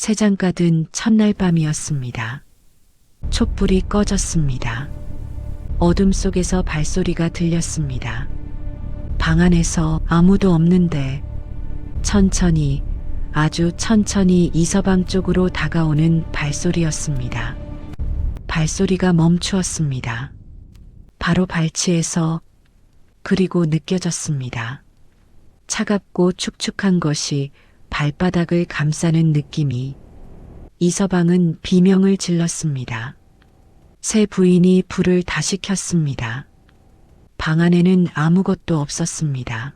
새장가 든 첫날 밤이었습니다. 촛불이 꺼졌습니다. 어둠 속에서 발소리가 들렸습니다. 방 안에서 아무도 없는데 천천히, 아주 천천히 이서방 쪽으로 다가오는 발소리였습니다. 발소리가 멈추었습니다. 바로 발치에서, 그리고 느껴졌습니다. 차갑고 축축한 것이 발바닥을 감싸는 느낌이. 이서방은 비명을 질렀습니다. 새 부인이 불을 다시 켰습니다. 방 안에는 아무것도 없었습니다.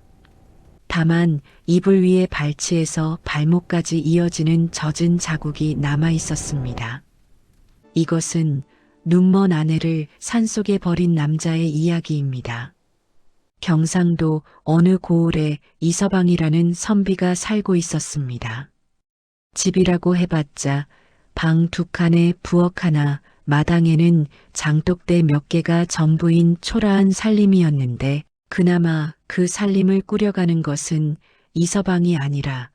다만 이불 위에 발치에서 발목까지 이어지는 젖은 자국이 남아 있었습니다. 이것은 눈먼 아내를 산속에 버린 남자의 이야기입니다. 경상도 어느 고을에 이서방이라는 선비가 살고 있었습니다. 집이라고 해봤자 방 2칸에 부엌 하나, 마당에는 장독대 몇 개가 전부인 초라한 살림이었는데 그나마 그 살림을 꾸려가는 것은 이서방이 아니라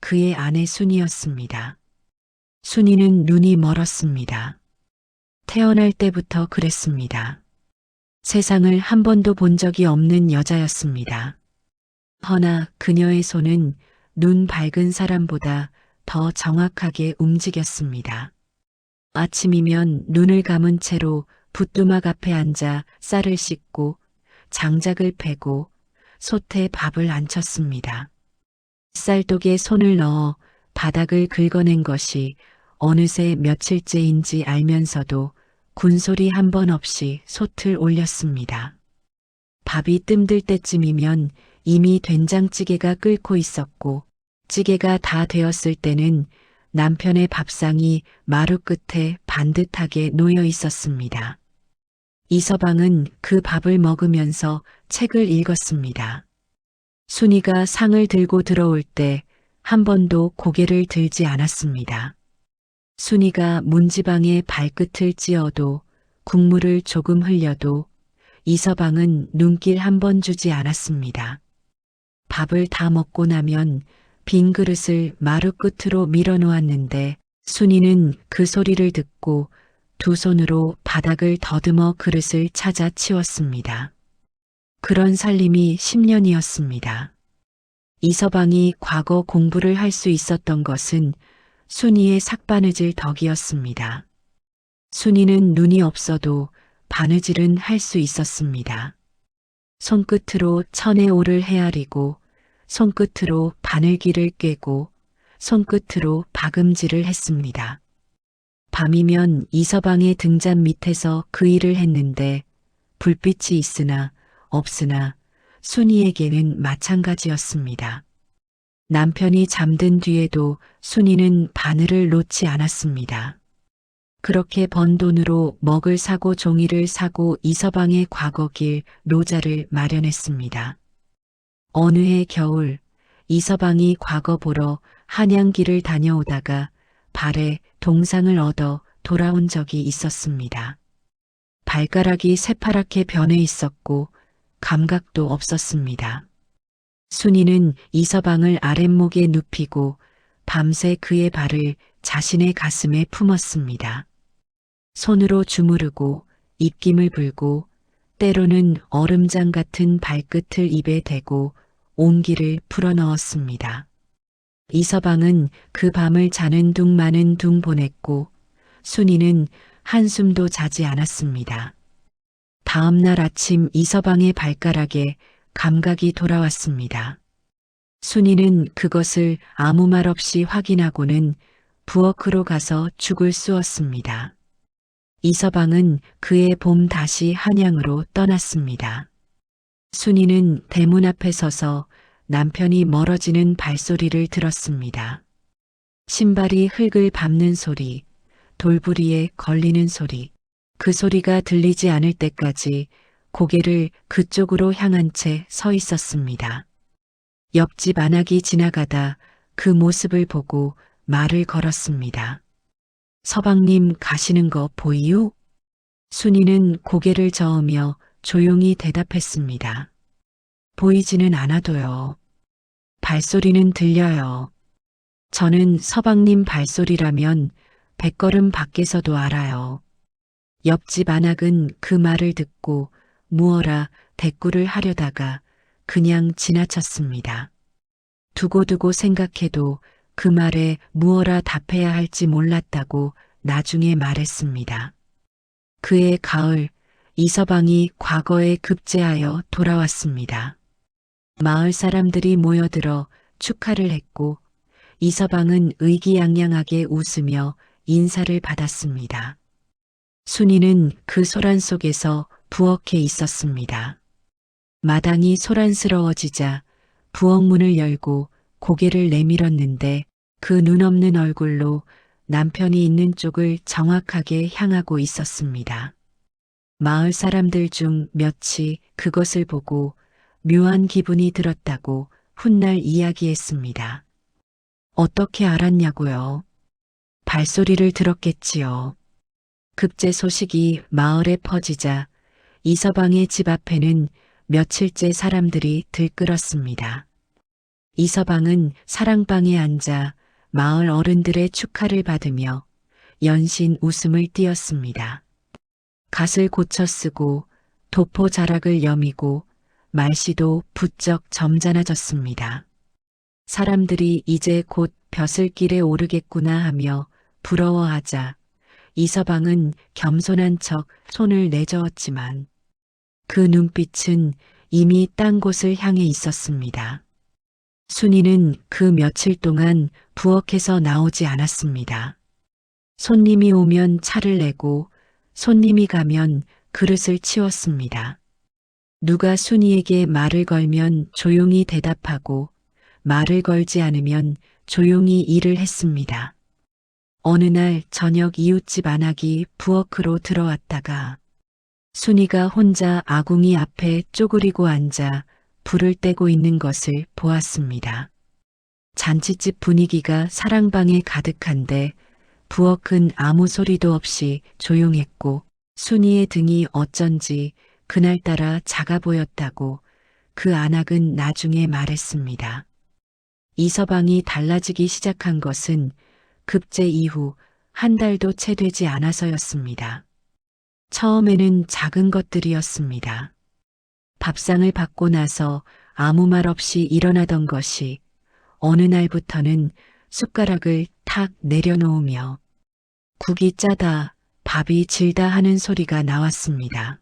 그의 아내 순이었습니다. 순이는 눈이 멀었습니다. 태어날 때부터 그랬습니다. 세상을 한 번도 본 적이 없는 여자였습니다. 허나 그녀의 손은 눈 밝은 사람보다 더 정확하게 움직였습니다. 아침이면 눈을 감은 채로 붓두막 앞에 앉아 쌀을 씻고 장작을 패고 솥에 밥을 안쳤습니다. 쌀독에 손을 넣어 바닥을 긁어낸 것이 어느새 며칠째인지 알면서도 군소리 한 번 없이 솥을 올렸습니다. 밥이 뜸들 때쯤이면 이미 된장찌개가 끓고 있었고 찌개가 다 되었을 때는 남편의 밥상이 마루 끝에 반듯하게 놓여 있었습니다. 이서방은 그 밥을 먹으면서 책을 읽었습니다. 순이가 상을 들고 들어올 때 한 번도 고개를 들지 않았습니다. 순이가 문지방에 발끝을 찧어도 국물을 조금 흘려도 이서방은 눈길 한 번 주지 않았습니다. 밥을 다 먹고 나면 빈 그릇을 마루 끝으로 밀어 놓았는데 순이는 그 소리를 듣고 두 손으로 바닥을 더듬어 그릇을 찾아 치웠습니다. 그런 살림이 10년이었습니다. 이서방이 과거 공부를 할 수 있었던 것은 순이의 삭바느질 덕이었습니다. 순이는 눈이 없어도 바느질은 할 수 있었습니다. 손끝으로 천의 오를 헤아리고 손끝으로 바늘귀를 꿰고 손끝으로 박음질을 했습니다. 밤이면 이서방의 등잔 밑에서 그 일을 했는데 불빛이 있으나 없으나 순이에게는 마찬가지였습니다. 남편이 잠든 뒤에도 순이는 바늘을 놓지 않았습니다. 그렇게 번 돈으로 먹을 사고 종이를 사고 이서방의 과거길 노자를 마련했습니다. 어느 해 겨울 이서방이 과거 보러 한양길을 다녀오다가 발에 동상을 얻어 돌아온 적이 있었습니다. 발가락이 새파랗게 변해 있었고 감각도 없었습니다. 순이는 이서방을 아랫목에 눕히고 밤새 그의 발을 자신의 가슴에 품었습니다. 손으로 주무르고 입김을 불고 때로는 얼음장 같은 발끝을 입에 대고 온기를 불어넣었습니다. 이서방은 그 밤을 자는 둥 마는 둥 보냈고 순이는 한숨도 자지 않았습니다. 다음 날 아침 이서방의 발가락에 감각이 돌아왔습니다. 순이는 그것을 아무 말 없이 확인하고는 부엌으로 가서 죽을 쑤었습니다. 이서방은 그의 봄 다시 한양으로 떠났습니다. 순이는 대문 앞에 서서 남편이 멀어지는 발소리를 들었습니다. 신발이 흙을 밟는 소리, 돌부리에 걸리는 소리, 그 소리가 들리지 않을 때까지 고개를 그쪽으로 향한 채 서 있었습니다. 옆집 안악이 지나가다 그 모습을 보고 말을 걸었습니다. 서방님 가시는 거 보이요? 순이는 고개를 저으며 조용히 대답했습니다. 보이지는 않아도요. 발소리는 들려요. 저는 서방님 발소리라면 100걸음 밖에서도 알아요. 옆집 안악은 그 말을 듣고 무어라 대꾸를 하려다가 그냥 지나쳤습니다. 두고두고 생각해도 그 말에 무어라 답해야 할지 몰랐다고 나중에 말했습니다. 그해 가을 이서방이 과거에 급제하여 돌아왔습니다. 마을 사람들이 모여들어 축하를 했고 이서방은 의기양양하게 웃으며 인사를 받았습니다. 순이는 그 소란 속에서 부엌에 있었습니다. 마당이 소란스러워지자 부엌문을 열고 고개를 내밀었는데 그 눈없는 얼굴로 남편이 있는 쪽을 정확하게 향하고 있었습니다. 마을 사람들 중 몇이 그것을 보고 묘한 기분이 들었다고 훗날 이야기했습니다. 어떻게 알았냐고요? 발소리를 들었겠지요. 급제 소식이 마을에 퍼지자 이서방의 집 앞에는 며칠째 사람들이 들끓었습니다. 이서방은 사랑방에 앉아 마을 어른들의 축하를 받으며 연신 웃음을 띄었습니다. 갓을 고쳐 쓰고 도포 자락을 여미고 말씨도 부쩍 점잖아졌습니다. 사람들이 이제 곧 벼슬길에 오르겠구나 하며 부러워하자 이서방은 겸손한 척 손을 내저었지만 그 눈빛은 이미 딴 곳을 향해 있었습니다. 순이는 그 며칠 동안 부엌에서 나오지 않았습니다. 손님이 오면 차를 내고 손님이 가면 그릇을 치웠습니다. 누가 순이에게 말을 걸면 조용히 대답하고 말을 걸지 않으면 조용히 일을 했습니다. 어느 날 저녁 이웃집 안악이 부엌으로 들어왔다가 순이가 혼자 아궁이 앞에 쪼그리고 앉아 불을 떼고 있는 것을 보았습니다. 잔치집 분위기가 사랑방에 가득한데 부엌은 아무 소리도 없이 조용했고 순이의 등이 어쩐지 그날따라 작아 보였다고 그 안악은 나중에 말했습니다. 이서방이 달라지기 시작한 것은 급제 이후 한 달도 채 되지 않아서였습니다. 처음에는 작은 것들이었습니다. 밥상을 받고 나서 아무 말 없이 일어나던 것이 어느 날부터는 숟가락을 탁 내려놓으며 국이 짜다, 밥이 질다 하는 소리가 나왔습니다.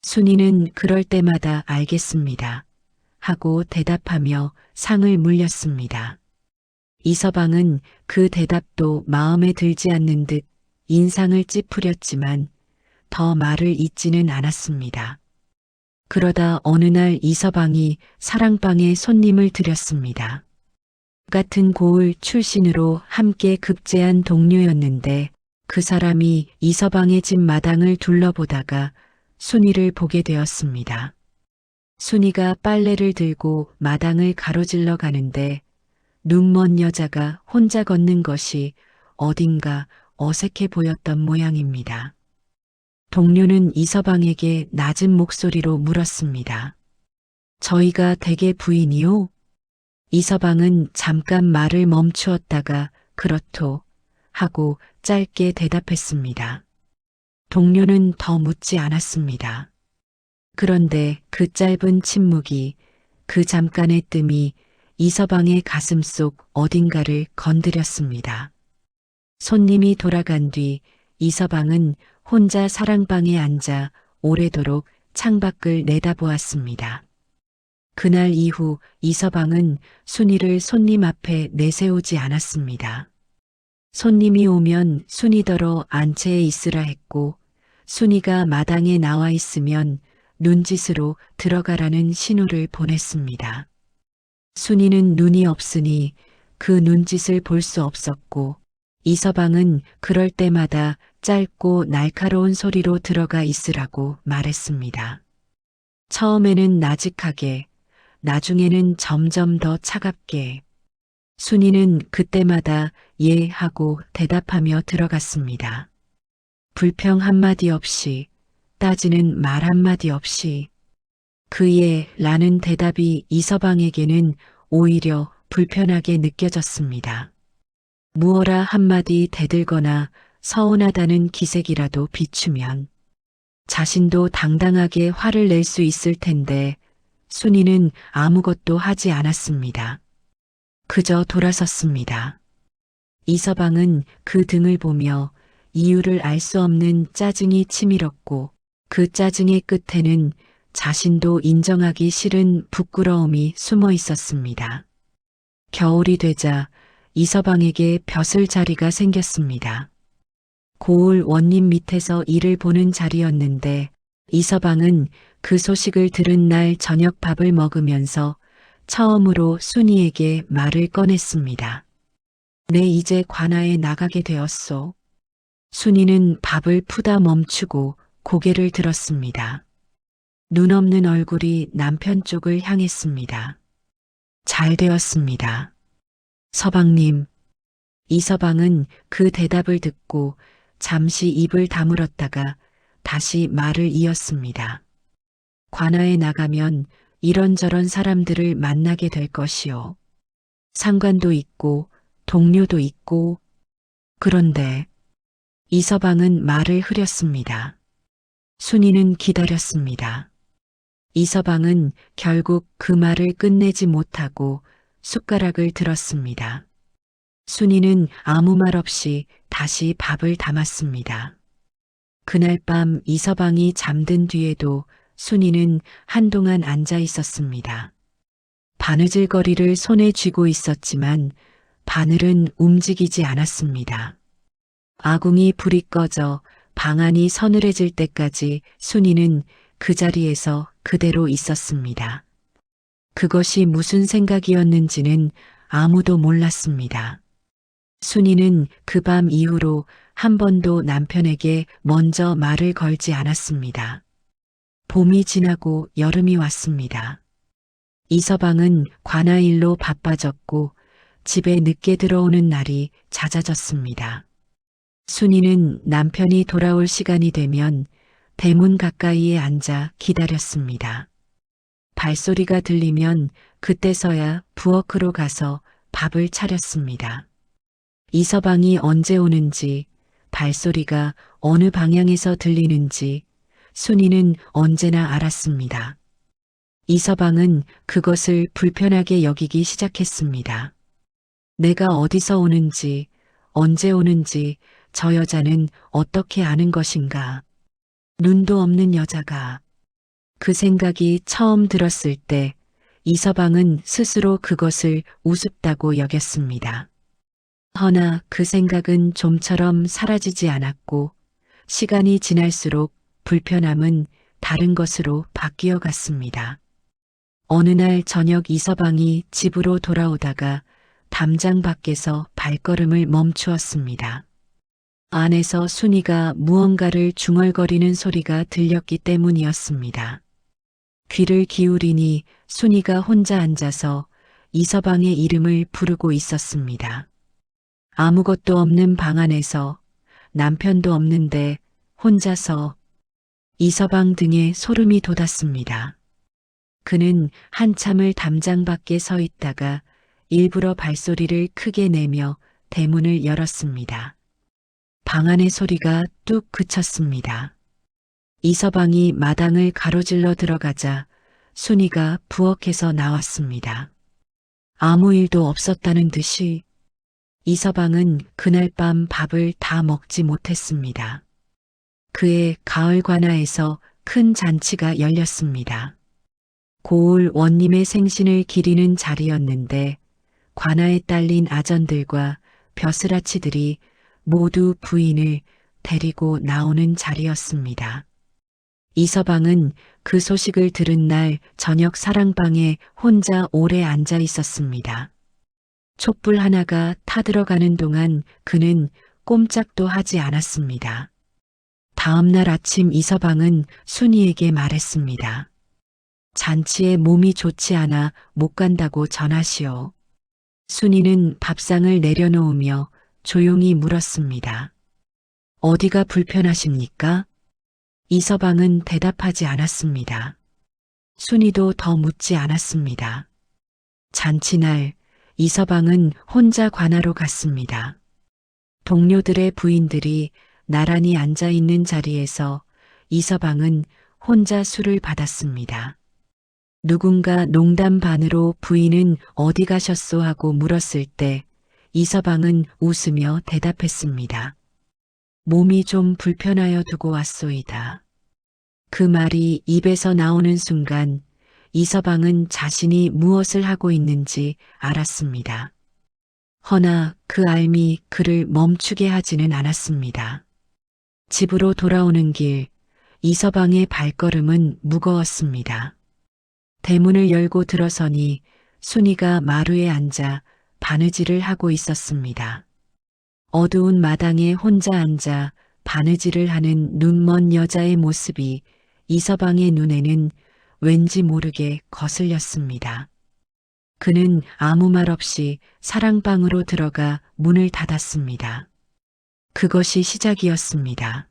순이는 그럴 때마다 알겠습니다. 하고 대답하며 상을 물렸습니다. 이서방은 그 대답도 마음에 들지 않는 듯 인상을 찌푸렸지만 더 말을 잇지는 않았습니다. 그러다 어느 날 이서방이 사랑방에 손님을 들였습니다. 같은 고을 출신으로 함께 급제한 동료였는데 그 사람이 이서방의 집 마당을 둘러보다가 순이를 보게 되었습니다. 순이가 빨래를 들고 마당을 가로질러 가는데 눈먼 여자가 혼자 걷는 것이 어딘가 어색해 보였던 모양입니다. 동료는 이서방에게 낮은 목소리로 물었습니다. 저희가 댁의 부인이요? 이서방은 잠깐 말을 멈추었다가 그렇소 하고 짧게 대답했습니다. 동료는 더 묻지 않았습니다. 그런데 그 짧은 침묵이, 그 잠깐의 뜸이 이서방의 가슴 속 어딘가를 건드렸습니다. 손님이 돌아간 뒤 이서방은 혼자 사랑방에 앉아 오래도록 창밖을 내다보았습니다. 그날 이후 이서방은 순이를 손님 앞에 내세우지 않았습니다. 손님이 오면 순이더러 안채에 있으라 했고 순이가 마당에 나와 있으면 눈짓으로 들어가라는 신호를 보냈습니다. 순이는 눈이 없으니 그 눈짓을 볼 수 없었고 이서방은 그럴 때마다 짧고 날카로운 소리로 들어가 있으라고 말했습니다. 처음에는 나직하게, 나중에는 점점 더 차갑게. 순이는 그때마다 예 하고 대답하며 들어갔습니다. 불평 한마디 없이, 따지는 말 한마디 없이. 그 예 라는 대답이 이서방에게는 오히려 불편하게 느껴졌습니다. 무어라 한마디 대들거나 서운하다는 기색이라도 비추면 자신도 당당하게 화를 낼 수 있을 텐데 순이는 아무것도 하지 않았습니다. 그저 돌아섰습니다. 이서방은 그 등을 보며 이유를 알 수 없는 짜증이 치밀었고 그 짜증의 끝에는 자신도 인정하기 싫은 부끄러움이 숨어 있었습니다. 겨울이 되자 이서방에게 벼슬 자리가 생겼습니다. 고을 원림 밑에서 일을 보는 자리였는데 이서방은 그 소식을 들은 날 저녁 밥을 먹으면서 처음으로 순이에게 말을 꺼냈습니다. 내 이제 관아에 나가게 되었소. 순이는 밥을 푸다 멈추고 고개를 들었습니다. 눈 없는 얼굴이 남편 쪽을 향했습니다. 잘 되었습니다. 서방님. 이서방은 그 대답을 듣고 잠시 입을 다물었다가 다시 말을 이었습니다. 관아에 나가면 이런저런 사람들을 만나게 될 것이요. 상관도 있고 동료도 있고. 그런데 이서방은 말을 흐렸습니다. 순이는 기다렸습니다. 이서방은 결국 그 말을 끝내지 못하고 숟가락을 들었습니다. 순이는 아무 말 없이 다시 밥을 담았습니다. 그날 밤 이서방이 잠든 뒤에도 순이는 한동안 앉아 있었습니다. 바느질거리를 손에 쥐고 있었지만 바늘은 움직이지 않았습니다. 아궁이 불이 꺼져 방안이 서늘해질 때까지 순이는 그 자리에서 그대로 있었습니다. 그것이 무슨 생각이었는지는 아무도 몰랐습니다. 순이는 그 밤 이후로 한 번도 남편에게 먼저 말을 걸지 않았습니다. 봄이 지나고 여름이 왔습니다. 이서방은 관아일로 바빠졌고 집에 늦게 들어오는 날이 잦아졌습니다. 순이는 남편이 돌아올 시간이 되면 대문 가까이에 앉아 기다렸습니다. 발소리가 들리면 그때서야 부엌으로 가서 밥을 차렸습니다. 이서방이 언제 오는지, 발소리가 어느 방향에서 들리는지 순이는 언제나 알았습니다. 이서방은 그것을 불편하게 여기기 시작했습니다. 내가 어디서 오는지, 언제 오는지 저 여자는 어떻게 아는 것인가. 눈도 없는 여자가. 그 생각이 처음 들었을 때 이서방은 스스로 그것을 우습다고 여겼습니다. 허나 그 생각은 좀처럼 사라지지 않았고 시간이 지날수록 불편함은 다른 것으로 바뀌어 갔습니다. 어느 날 저녁 이서방이 집으로 돌아오다가 담장 밖에서 발걸음을 멈추었습니다. 안에서 순이가 무언가를 중얼거리는 소리가 들렸기 때문이었습니다. 귀를 기울이니 순이가 혼자 앉아서 이서방의 이름을 부르고 있었습니다. 아무것도 없는 방 안에서 남편도 없는데 혼자서. 이서방 등에 소름이 돋았습니다. 그는 한참을 담장 밖에 서 있다가 일부러 발소리를 크게 내며 대문을 열었습니다. 방 안의 소리가 뚝 그쳤습니다. 이서방이 마당을 가로질러 들어가자 순이가 부엌에서 나왔습니다. 아무 일도 없었다는 듯이. 이서방은 그날 밤 밥을 다 먹지 못했습니다. 그의 가을 관아에서 큰 잔치가 열렸습니다. 고을 원님의 생신을 기리는 자리였는데 관아에 딸린 아전들과 벼슬아치들이 모두 부인을 데리고 나오는 자리였습니다. 이서방은 그 소식을 들은 날 저녁 사랑방에 혼자 오래 앉아 있었습니다. 촛불 하나가 타들어가는 동안 그는 꼼짝도 하지 않았습니다. 다음 날 아침 이서방은 순이에게 말했습니다. 잔치에 몸이 좋지 않아 못 간다고 전하시오. 순이는 밥상을 내려놓으며 조용히 물었습니다. 어디가 불편하십니까? 이서방은 대답하지 않았습니다. 순이도 더 묻지 않았습니다. 잔치날 이서방은 혼자 관아로 갔습니다. 동료들의 부인들이 나란히 앉아 있는 자리에서 이서방은 혼자 술을 받았습니다. 누군가 농담 반으로 부인은 어디 가셨소 하고 물었을 때 이서방은 웃으며 대답했습니다. 몸이 좀 불편하여 두고 왔소이다. 그 말이 입에서 나오는 순간 이서방은 자신이 무엇을 하고 있는지 알았습니다. 허나 그 알미 그를 멈추게 하지는 않았습니다. 집으로 돌아오는 길 이서방의 발걸음은 무거웠습니다. 대문을 열고 들어서니 순이가 마루에 앉아 바느질을 하고 있었습니다. 어두운 마당에 혼자 앉아 바느질을 하는 눈먼 여자의 모습이 이서방의 눈에는 왠지 모르게 거슬렸습니다. 그는 아무 말 없이 사랑방으로 들어가 문을 닫았습니다. 그것이 시작이었습니다.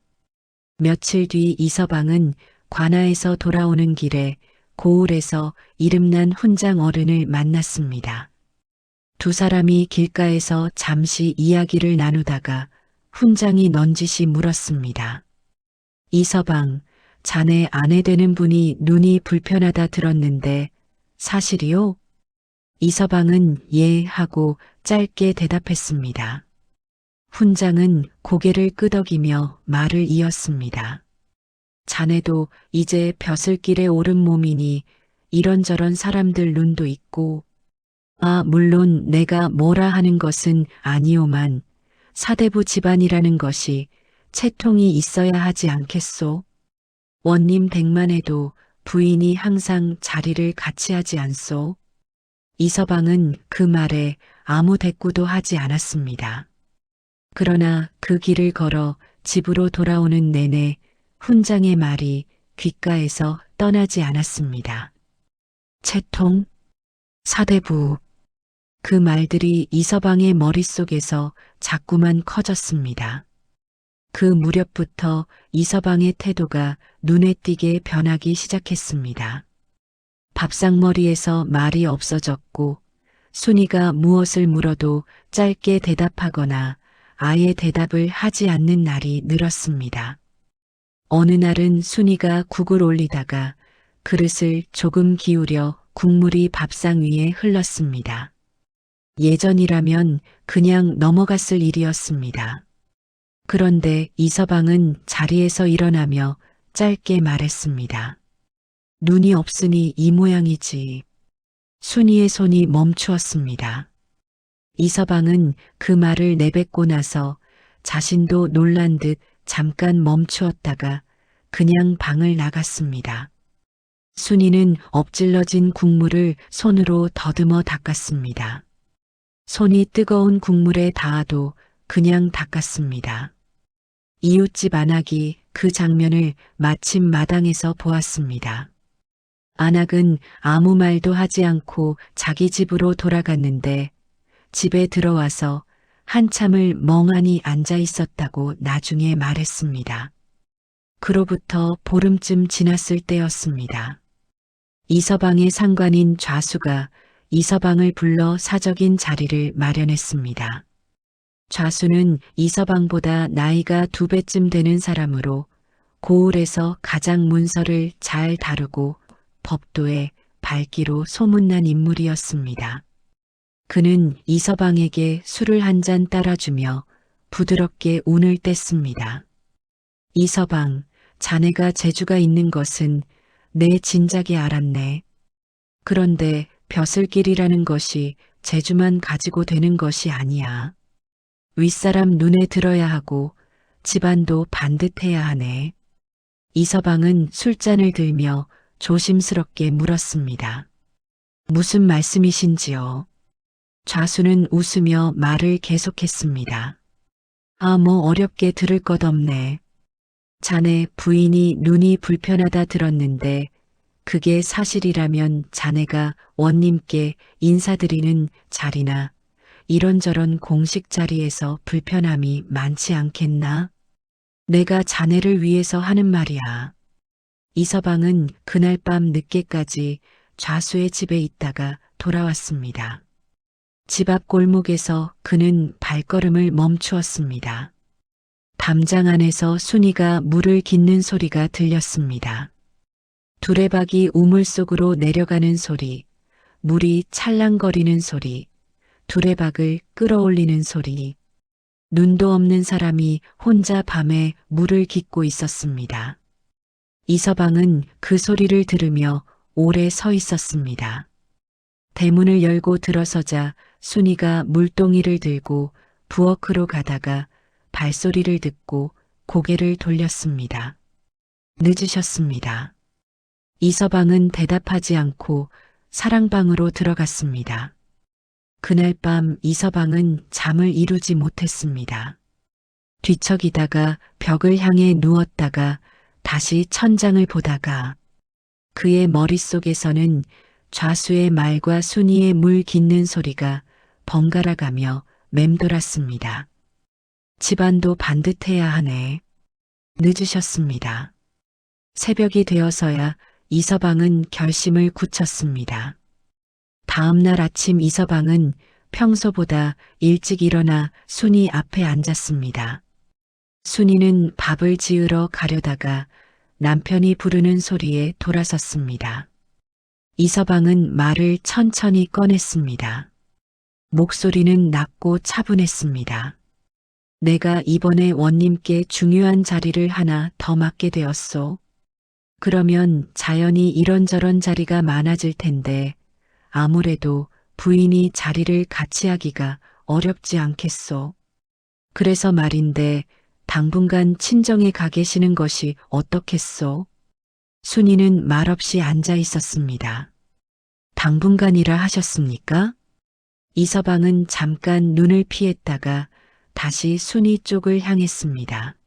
며칠 뒤 이서방은 관아에서 돌아오는 길에 고을에서 이름난 훈장 어른을 만났습니다. 두 사람이 길가에서 잠시 이야기를 나누다가 훈장이 넌지시 물었습니다. 이서방, 자네 아내 되는 분이 눈이 불편하다 들었는데 사실이요? 이서방은 예 하고 짧게 대답했습니다. 훈장은 고개를 끄덕이며 말을 이었습니다. 자네도 이제 벼슬길에 오른 몸이니 이런저런 사람들 눈도 있고 물론 내가 뭐라 하는 것은 아니오만 사대부 집안이라는 것이 채통이 있어야 하지 않겠소? 원님 댁만해도 부인이 항상 자리를 같이 하지 않소? 이서방은 그 말에 아무 대꾸도 하지 않았습니다. 그러나 그 길을 걸어 집으로 돌아오는 내내 훈장의 말이 귓가에서 떠나지 않았습니다. 채통, 사대부, 그 말들이 이서방의 머릿속에서 자꾸만 커졌습니다. 그 무렵부터 이서방의 태도가 눈에 띄게 변하기 시작했습니다. 밥상머리에서 말이 없어졌고 순이가 무엇을 물어도 짧게 대답하거나 아예 대답을 하지 않는 날이 늘었습니다. 어느 날은 순이가 국을 올리다가 그릇을 조금 기울여 국물이 밥상 위에 흘렀습니다. 예전이라면 그냥 넘어갔을 일이었습니다. 그런데 이서방은 자리에서 일어나며 짧게 말했습니다. 눈이 없으니 이 모양이지. 순이의 손이 멈추었습니다. 이서방은 그 말을 내뱉고 나서 자신도 놀란 듯 잠깐 멈추었다가 그냥 방을 나갔습니다. 순이는 엎질러진 국물을 손으로 더듬어 닦았습니다. 손이 뜨거운 국물에 닿아도 그냥 닦았습니다. 이웃집 안악이 그 장면을 마침 마당에서 보았습니다. 안악은 아무 말도 하지 않고 자기 집으로 돌아갔는데 집에 들어와서 한참을 멍하니 앉아 있었다고 나중에 말했습니다. 그로부터 보름쯤 지났을 때였습니다. 이서방의 상관인 좌수가 이서방을 불러 사적인 자리를 마련했습니다. 좌수는 이서방보다 나이가 2배쯤 되는 사람으로 고을에서 가장 문서를 잘 다루고 법도에 밝기로 소문난 인물이었습니다. 그는 이서방에게 술을 한 잔 따라주며 부드럽게 운을 뗐습니다. 이서방, 자네가 재주가 있는 것은 내 진작에 알았네. 그런데 벼슬길이라는 것이 재주만 가지고 되는 것이 아니야. 윗사람 눈에 들어야 하고 집안도 반듯해야 하네. 이서방은 술잔을 들며 조심스럽게 물었습니다. 무슨 말씀이신지요? 좌수는 웃으며 말을 계속했습니다. 뭐 어렵게 들을 것 없네. 자네 부인이 눈이 불편하다 들었는데 그게 사실이라면 자네가 원님께 인사드리는 자리나 이런저런 공식 자리에서 불편함이 많지 않겠나? 내가 자네를 위해서 하는 말이야. 이서방은 그날 밤 늦게까지 좌수의 집에 있다가 돌아왔습니다. 집 앞 골목에서 그는 발걸음을 멈추었습니다. 담장 안에서 순이가 물을 깃는 소리가 들렸습니다. 두레박이 우물 속으로 내려가는 소리, 물이 찰랑거리는 소리, 두레박을 끌어올리는 소리. 눈도 없는 사람이 혼자 밤에 물을 깃고 있었습니다. 이서방은 그 소리를 들으며 오래 서 있었습니다. 대문을 열고 들어서자 순이가 물동이를 들고 부엌으로 가다가 발소리를 듣고 고개를 돌렸습니다. 늦으셨습니다. 이서방은 대답하지 않고 사랑방으로 들어갔습니다. 그날 밤 이서방은 잠을 이루지 못했습니다. 뒤척이다가 벽을 향해 누웠다가 다시 천장을 보다가 그의 머릿속에서는 좌수의 말과 순이의 물 깃는 소리가 번갈아 가며 맴돌았습니다. 집안도 반듯해야 하네. 늦으셨습니다. 새벽이 되어서야 이서방은 결심을 굳혔습니다. 다음 날 아침 이서방은 평소보다 일찍 일어나 순이 앞에 앉았습니다. 순이는 밥을 지으러 가려다가 남편이 부르는 소리에 돌아섰습니다. 이서방은 말을 천천히 꺼냈습니다. 목소리는 낮고 차분했습니다. 내가 이번에 원님께 중요한 자리를 하나 더 맡게 되었소. 그러면 자연히 이런저런 자리가 많아질 텐데 아무래도 부인이 자리를 같이 하기가 어렵지 않겠소. 그래서 말인데 당분간 친정에 가 계시는 것이 어떻겠소? 순이는 말없이 앉아 있었습니다. 당분간이라 하셨습니까? 이서방은 잠깐 눈을 피했다가 다시 순이 쪽을 향했습니다.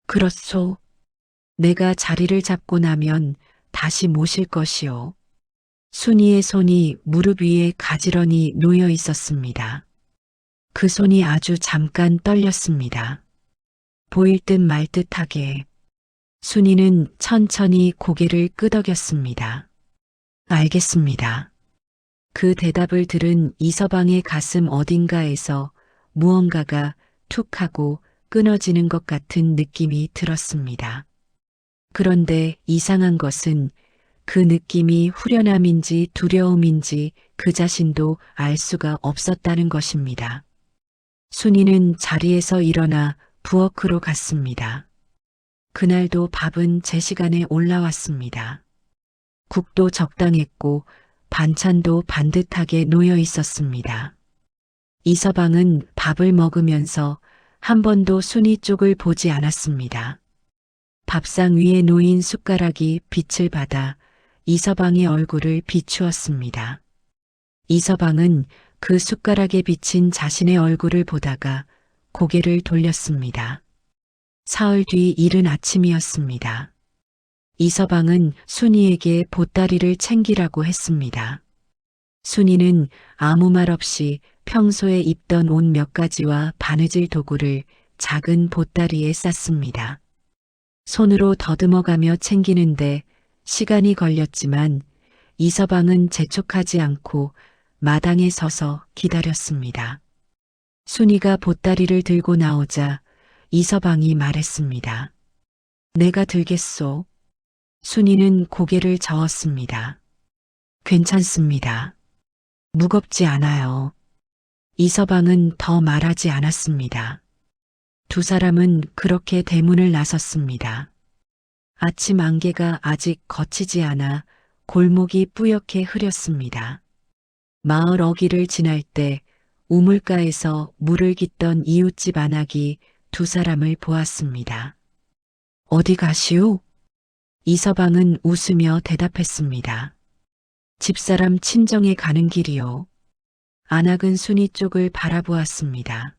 그렇소. 내가 자리를 잡고 나면 다시 모실 것이오. 순이의 손이 무릎 위에 가지런히 놓여 있었습니다. 그 손이 아주 잠깐 떨렸습니다. 보일 듯 말 듯하게. 순이는 천천히 고개를 끄덕였습니다. 알겠습니다. 그 대답을 들은 이서방의 가슴 어딘가에서 무언가가 툭 하고 끊어지는 것 같은 느낌이 들었습니다. 그런데 이상한 것은 그 느낌이 후련함인지 두려움인지 그 자신도 알 수가 없었다는 것입니다. 순이는 자리에서 일어나 부엌으로 갔습니다. 그날도 밥은 제 시간에 올라왔습니다. 국도 적당했고 반찬도 반듯하게 놓여 있었습니다. 이서방은 밥을 먹으면서 한 번도 순이 쪽을 보지 않았습니다. 밥상 위에 놓인 숟가락이 빛을 받아 이서방의 얼굴을 비추었습니다. 이서방은 그 숟가락에 비친 자신의 얼굴을 보다가 고개를 돌렸습니다. 사흘 뒤 이른 아침이었습니다. 이서방은 순이에게 보따리를 챙기라고 했습니다. 순이는 아무 말 없이 평소에 입던 옷 몇 가지와 바느질 도구를 작은 보따리에 쌌습니다. 손으로 더듬어가며 챙기는데 시간이 걸렸지만 이서방은 재촉하지 않고 마당에 서서 기다렸습니다. 순이가 보따리를 들고 나오자 이서방이 말했습니다. 내가 들겠소. 순이는 고개를 저었습니다. 괜찮습니다. 무겁지 않아요. 이서방은 더 말하지 않았습니다. 두 사람은 그렇게 대문을 나섰습니다. 아침 안개가 아직 거치지 않아 골목이 뿌옇게 흐렸습니다. 마을 어귀를 지날 때 우물가에서 물을 깃던 이웃집 아낙이 두 사람을 보았습니다. 어디 가시오? 이서방은 웃으며 대답했습니다. 집사람 친정에 가는 길이요. 아낙은 순이 쪽을 바라보았습니다.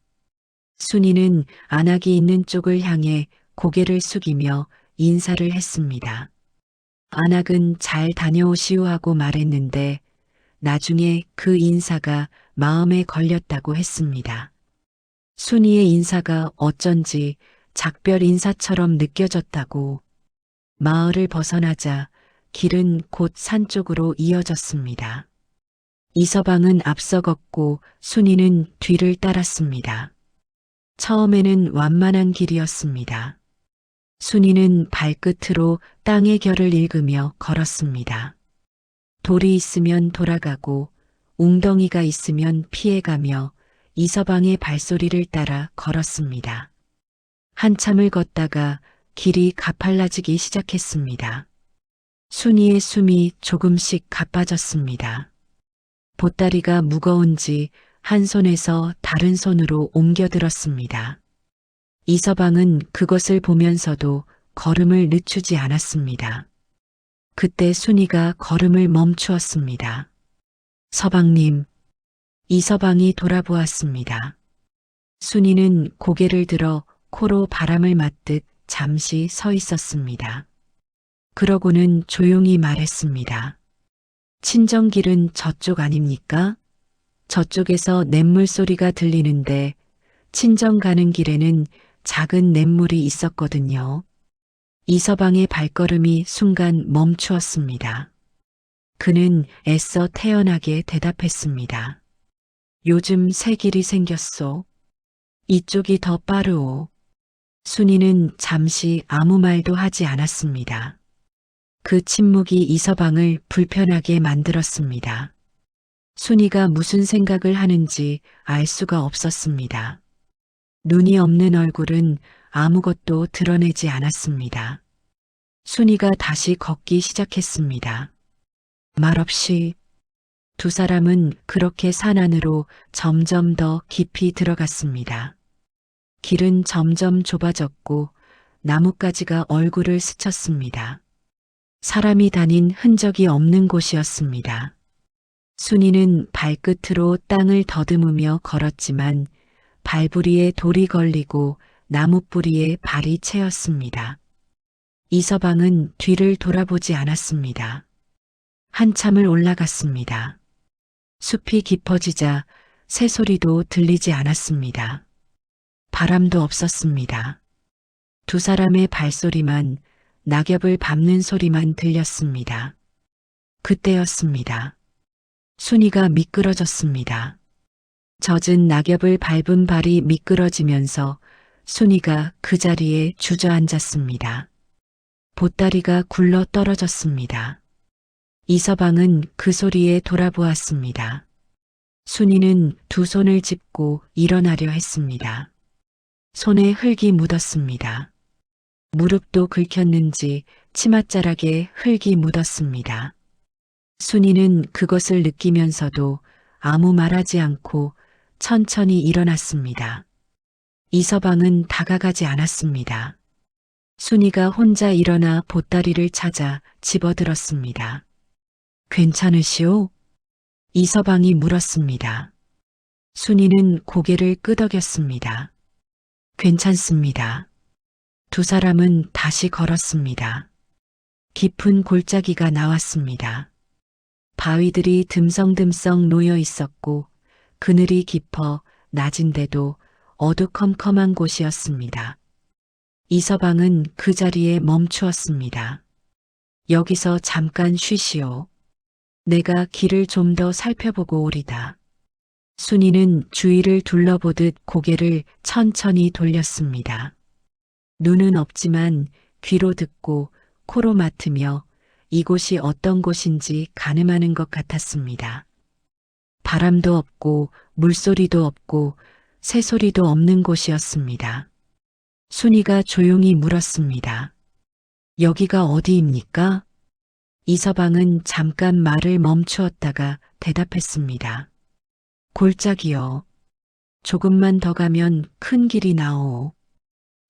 순이는 아낙이 있는 쪽을 향해 고개를 숙이며 인사를 했습니다. 아낙은 잘 다녀오시오 하고 말했는데 나중에 그 인사가 마음에 걸렸다고 했습니다. 순이의 인사가 어쩐지 작별 인사처럼 느껴졌다고. 마을을 벗어나자 길은 곧 산 쪽으로 이어졌습니다. 이서방은 앞서 걷고 순이는 뒤를 따랐습니다. 처음에는 완만한 길이었습니다. 순이는 발끝으로 땅의 결을 읽으며 걸었습니다. 돌이 있으면 돌아가고 웅덩이가 있으면 피해가며 이서방의 발소리를 따라 걸었습니다. 한참을 걷다가 길이 가팔라지기 시작했습니다. 순이의 숨이 조금씩 가빠졌습니다. 보따리가 무거운지 한 손에서 다른 손으로 옮겨들었습니다. 이서방은 그것을 보면서도 걸음을 늦추지 않았습니다. 그때 순이가 걸음을 멈추었습니다. 서방님, 이서방이 돌아보았습니다. 순이는 고개를 들어 코로 바람을 맞듯 잠시 서 있었습니다. 그러고는 조용히 말했습니다. 친정길은 저쪽 아닙니까? 저쪽에서 냇물 소리가 들리는데 친정 가는 길에는 작은 냇물이 있었거든요. 이서방의 발걸음이 순간 멈추었습니다. 그는 애써 태연하게 대답했습니다. 요즘 새 길이 생겼소. 이쪽이 더 빠르오. 순이는 잠시 아무 말도 하지 않았습니다. 그 침묵이 이서방을 불편하게 만들었습니다. 순이가 무슨 생각을 하는지 알 수가 없었습니다. 눈이 없는 얼굴은 아무것도 드러내지 않았습니다. 순이가 다시 걷기 시작했습니다. 말없이 두 사람은 그렇게 산 안으로 점점 더 깊이 들어갔습니다. 길은 점점 좁아졌고 나뭇가지가 얼굴을 스쳤습니다. 사람이 다닌 흔적이 없는 곳이었습니다. 순이는 발끝으로 땅을 더듬으며 걸었지만 발부리에 돌이 걸리고 나뭇뿌리에 발이 채였습니다. 이서방은 뒤를 돌아보지 않았습니다. 한참을 올라갔습니다. 숲이 깊어지자 새소리도 들리지 않았습니다. 바람도 없었습니다. 두 사람의 발소리만, 낙엽을 밟는 소리만 들렸습니다. 그때였습니다. 순이가 미끄러졌습니다. 젖은 낙엽을 밟은 발이 미끄러지면서 순이가 그 자리에 주저앉았습니다. 보따리가 굴러 떨어졌습니다. 이서방은 그 소리에 돌아보았습니다. 순이는 두 손을 짚고 일어나려 했습니다. 손에 흙이 묻었습니다. 무릎도 긁혔는지 치맛자락에 흙이 묻었습니다. 순이는 그것을 느끼면서도 아무 말하지 않고 천천히 일어났습니다. 이서방은 다가가지 않았습니다. 순이가 혼자 일어나 보따리를 찾아 집어들었습니다. 괜찮으시오? 이서방이 물었습니다. 순이는 고개를 끄덕였습니다. 괜찮습니다. 두 사람은 다시 걸었습니다. 깊은 골짜기가 나왔습니다. 바위들이 듬성듬성 놓여 있었고 그늘이 깊어 낮은데도 어두컴컴한 곳이었습니다. 이서방은 그 자리에 멈추었습니다. 여기서 잠깐 쉬시오. 내가 길을 좀 더 살펴보고 오리다. 순이는 주위를 둘러보듯 고개를 천천히 돌렸습니다. 눈은 없지만 귀로 듣고 코로 맡으며 이곳이 어떤 곳인지 가늠하는 것 같았습니다. 바람도 없고 물소리도 없고 새소리도 없는 곳이었습니다. 순이가 조용히 물었습니다. 여기가 어디입니까? 이서방은 잠깐 말을 멈추었다가 대답했습니다. 골짜기요. 조금만 더 가면 큰 길이 나오.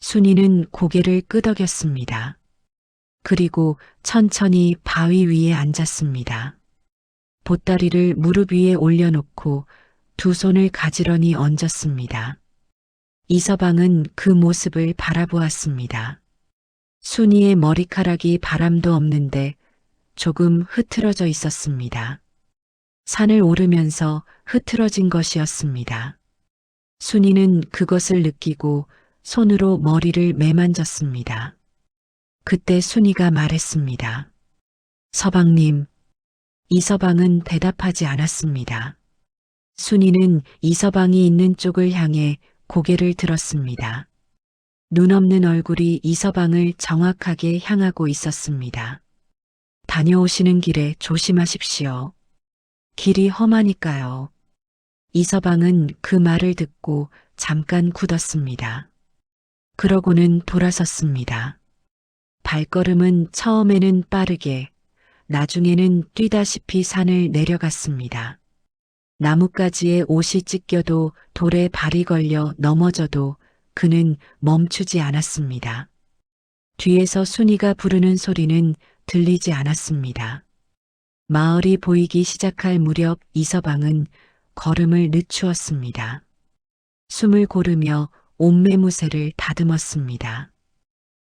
순이는 고개를 끄덕였습니다. 그리고 천천히 바위 위에 앉았습니다. 보따리를 무릎 위에 올려놓고 두 손을 가지런히 얹었습니다. 이서방은 그 모습을 바라보았습니다. 순이의 머리카락이 바람도 없는데 조금 흐트러져 있었습니다. 산을 오르면서 흐트러진 것이었습니다. 순이는 그것을 느끼고 손으로 머리를 매만졌습니다. 그때 순이가 말했습니다. 서방님, 이서방은 대답하지 않았습니다. 순이는 이서방이 있는 쪽을 향해 고개를 들었습니다. 눈 없는 얼굴이 이서방을 정확하게 향하고 있었습니다. 다녀오시는 길에 조심하십시오. 길이 험하니까요. 이서방은 그 말을 듣고 잠깐 굳었습니다. 그러고는 돌아섰습니다. 발걸음은 처음에는 빠르게, 나중에는 뛰다시피 산을 내려갔습니다. 나뭇가지에 옷이 찢겨도 돌에 발이 걸려 넘어져도 그는 멈추지 않았습니다. 뒤에서 순이가 부르는 소리는 들리지 않았습니다. 마을이 보이기 시작할 무렵 이서방은 걸음을 늦추었습니다. 숨을 고르며 옷매무새를 다듬었습니다.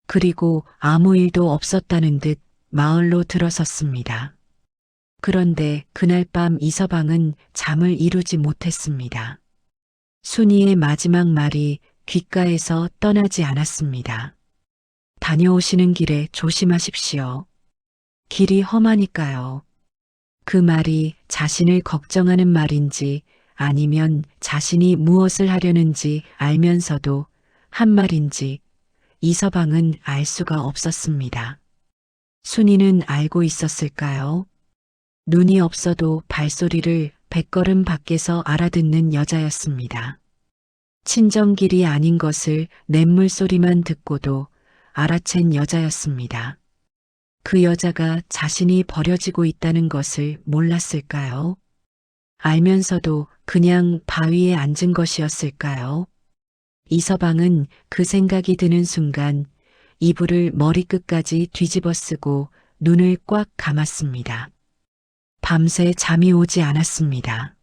그리고 아무 일도 없었다는 듯 마을로 들어섰습니다. 그런데 그날 밤 이서방은 잠을 이루지 못했습니다. 순이의 마지막 말이 귓가에서 떠나지 않았습니다. 다녀오시는 길에 조심하십시오. 길이 험하니까요. 그 말이 자신을 걱정하는 말인지 아니면 자신이 무엇을 하려는지 알면서도 한 말인지 이서방은 알 수가 없었습니다. 순이는 알고 있었을까요? 눈이 없어도 발소리를 100걸음 밖에서 알아듣는 여자였습니다. 친정길이 아닌 것을 냇물 소리만 듣고도 알아챈 여자였습니다. 그 여자가 자신이 버려지고 있다는 것을 몰랐을까요? 알면서도 그냥 바위에 앉은 것이었을까요? 이서방은 그 생각이 드는 순간 이불을 머리끝까지 뒤집어 쓰고 눈을 꽉 감았습니다. 밤새 잠이 오지 않았습니다.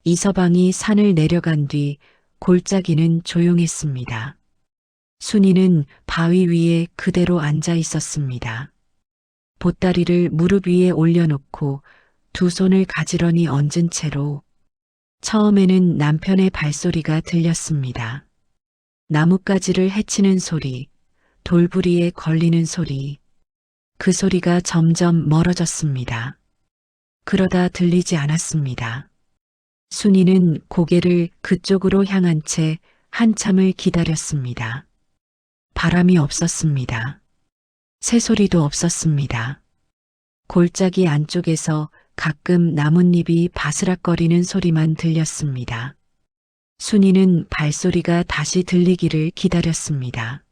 이서방이 산을 내려간 뒤 골짜기는 조용했습니다. 순이는 바위 위에 그대로 앉아 있었습니다. 보따리를 무릎 위에 올려놓고 두 손을 가지런히 얹은 채로 처음에는 남편의 발소리가 들렸습니다. 나뭇가지를 헤치는 소리, 돌부리에 걸리는 소리, 그 소리가 점점 멀어졌습니다. 그러다 들리지 않았습니다. 순이는 고개를 그쪽으로 향한 채 한참을 기다렸습니다. 바람이 없었습니다. 새소리도 없었습니다. 골짜기 안쪽에서 가끔 나뭇잎이 바스락거리는 소리만 들렸습니다. 순이는 발소리가 다시 들리기를 기다렸습니다.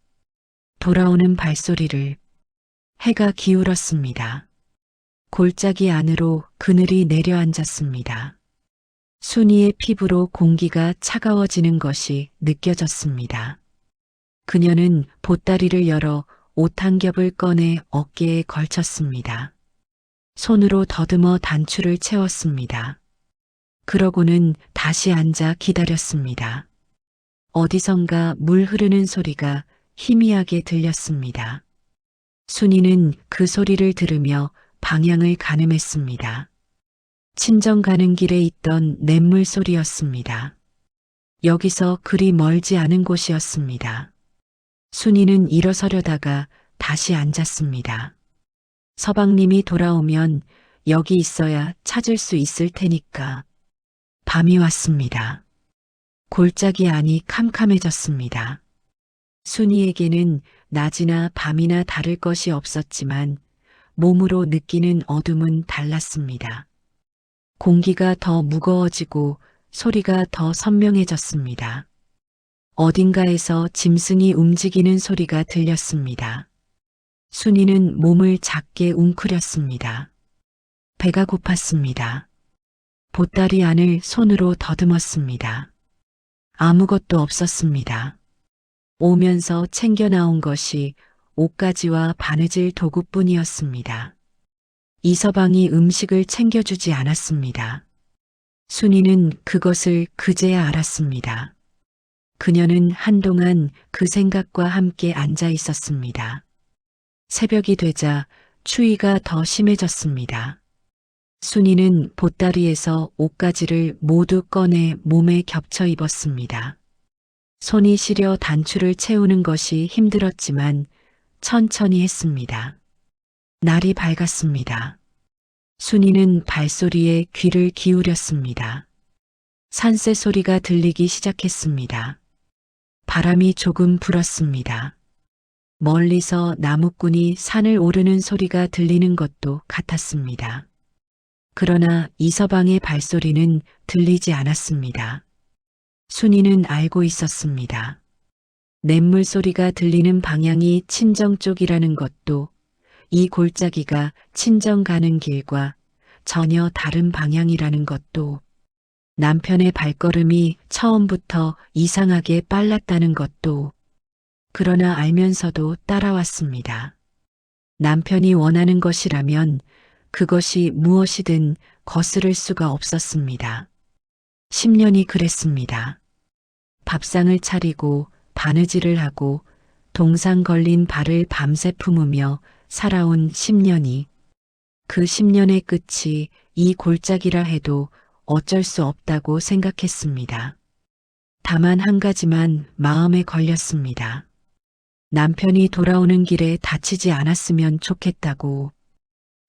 돌아오는 발소리를. 해가 기울었습니다. 골짜기 안으로 그늘이 내려앉았습니다. 순이의 피부로 공기가 차가워지는 것이 느껴졌습니다. 그녀는 보따리를 열어 옷 한 겹을 꺼내 어깨에 걸쳤습니다. 손으로 더듬어 단추를 채웠습니다. 그러고는 다시 앉아 기다렸습니다. 어디선가 물 흐르는 소리가 희미하게 들렸습니다. 순이는 그 소리를 들으며 방향을 가늠했습니다. 친정 가는 길에 있던 냇물 소리였습니다. 여기서 그리 멀지 않은 곳이었습니다. 순이는 일어서려다가 다시 앉았습니다. 서방님이 돌아오면 여기 있어야 찾을 수 있을 테니까. 밤이 왔습니다. 골짜기 안이 캄캄해졌습니다. 순이에게는 낮이나 밤이나 다를 것이 없었지만 몸으로 느끼는 어둠은 달랐습니다. 공기가 더 무거워지고 소리가 더 선명해졌습니다. 어딘가에서 짐승이 움직이는 소리가 들렸습니다. 순이는 몸을 작게 웅크렸습니다. 배가 고팠습니다. 보따리 안을 손으로 더듬었습니다. 아무것도 없었습니다. 오면서 챙겨 나온 것이 옷가지와 바느질 도구뿐이었습니다. 이서방이 음식을 챙겨주지 않았습니다. 순이는 그것을 그제야 알았습니다. 그녀는 한동안 그 생각과 함께 앉아 있었습니다. 새벽이 되자 추위가 더 심해졌습니다. 순이는 보따리에서 옷가지를 모두 꺼내 몸에 겹쳐 입었습니다. 손이 시려 단추를 채우는 것이 힘들었지만 천천히 했습니다. 날이 밝았습니다. 순이는 발소리에 귀를 기울였습니다. 산새 소리가 들리기 시작했습니다. 바람이 조금 불었습니다. 멀리서 나무꾼이 산을 오르는 소리가 들리는 것도 같았습니다. 그러나 이서방의 발소리는 들리지 않았습니다. 순이는 알고 있었습니다. 냇물 소리가 들리는 방향이 친정 쪽이라는 것도, 이 골짜기가 친정 가는 길과 전혀 다른 방향이라는 것도, 남편의 발걸음이 처음부터 이상하게 빨랐다는 것도, 그러나 알면서도 따라왔습니다. 남편이 원하는 것이라면 그것이 무엇이든 거스를 수가 없었습니다. 10년이 그랬습니다. 밥상을 차리고 바느질을 하고 동상 걸린 발을 밤새 품으며 살아온 10년이, 그 10년의 끝이 이 골짜기라 해도 어쩔 수 없다고 생각했습니다. 다만 한 가지만 마음에 걸렸습니다. 남편이 돌아오는 길에 다치지 않았으면 좋겠다고.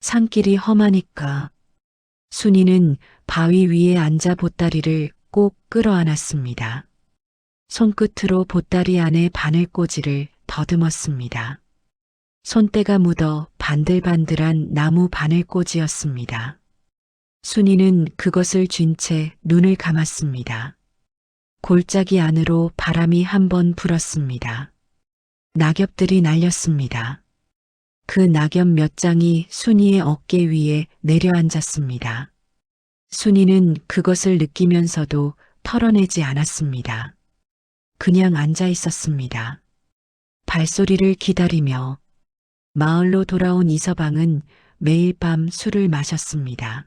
산길이 험하니까. 순이는 바위 위에 앉아 보따리를 꼭 끌어안았습니다. 손끝으로 보따리 안에 바늘꽂이를 더듬었습니다. 손때가 묻어 반들반들한 나무 바늘꽂이였습니다. 순이는 그것을 쥔 채 눈을 감았습니다. 골짜기 안으로 바람이 한 번 불었습니다. 낙엽들이 날렸습니다. 그 낙엽 몇 장이 순이의 어깨 위에 내려앉았습니다. 순이는 그것을 느끼면서도 털어내지 않았습니다. 그냥 앉아 있었습니다. 발소리를 기다리며. 마을로 돌아온 이서방은 매일 밤 술을 마셨습니다.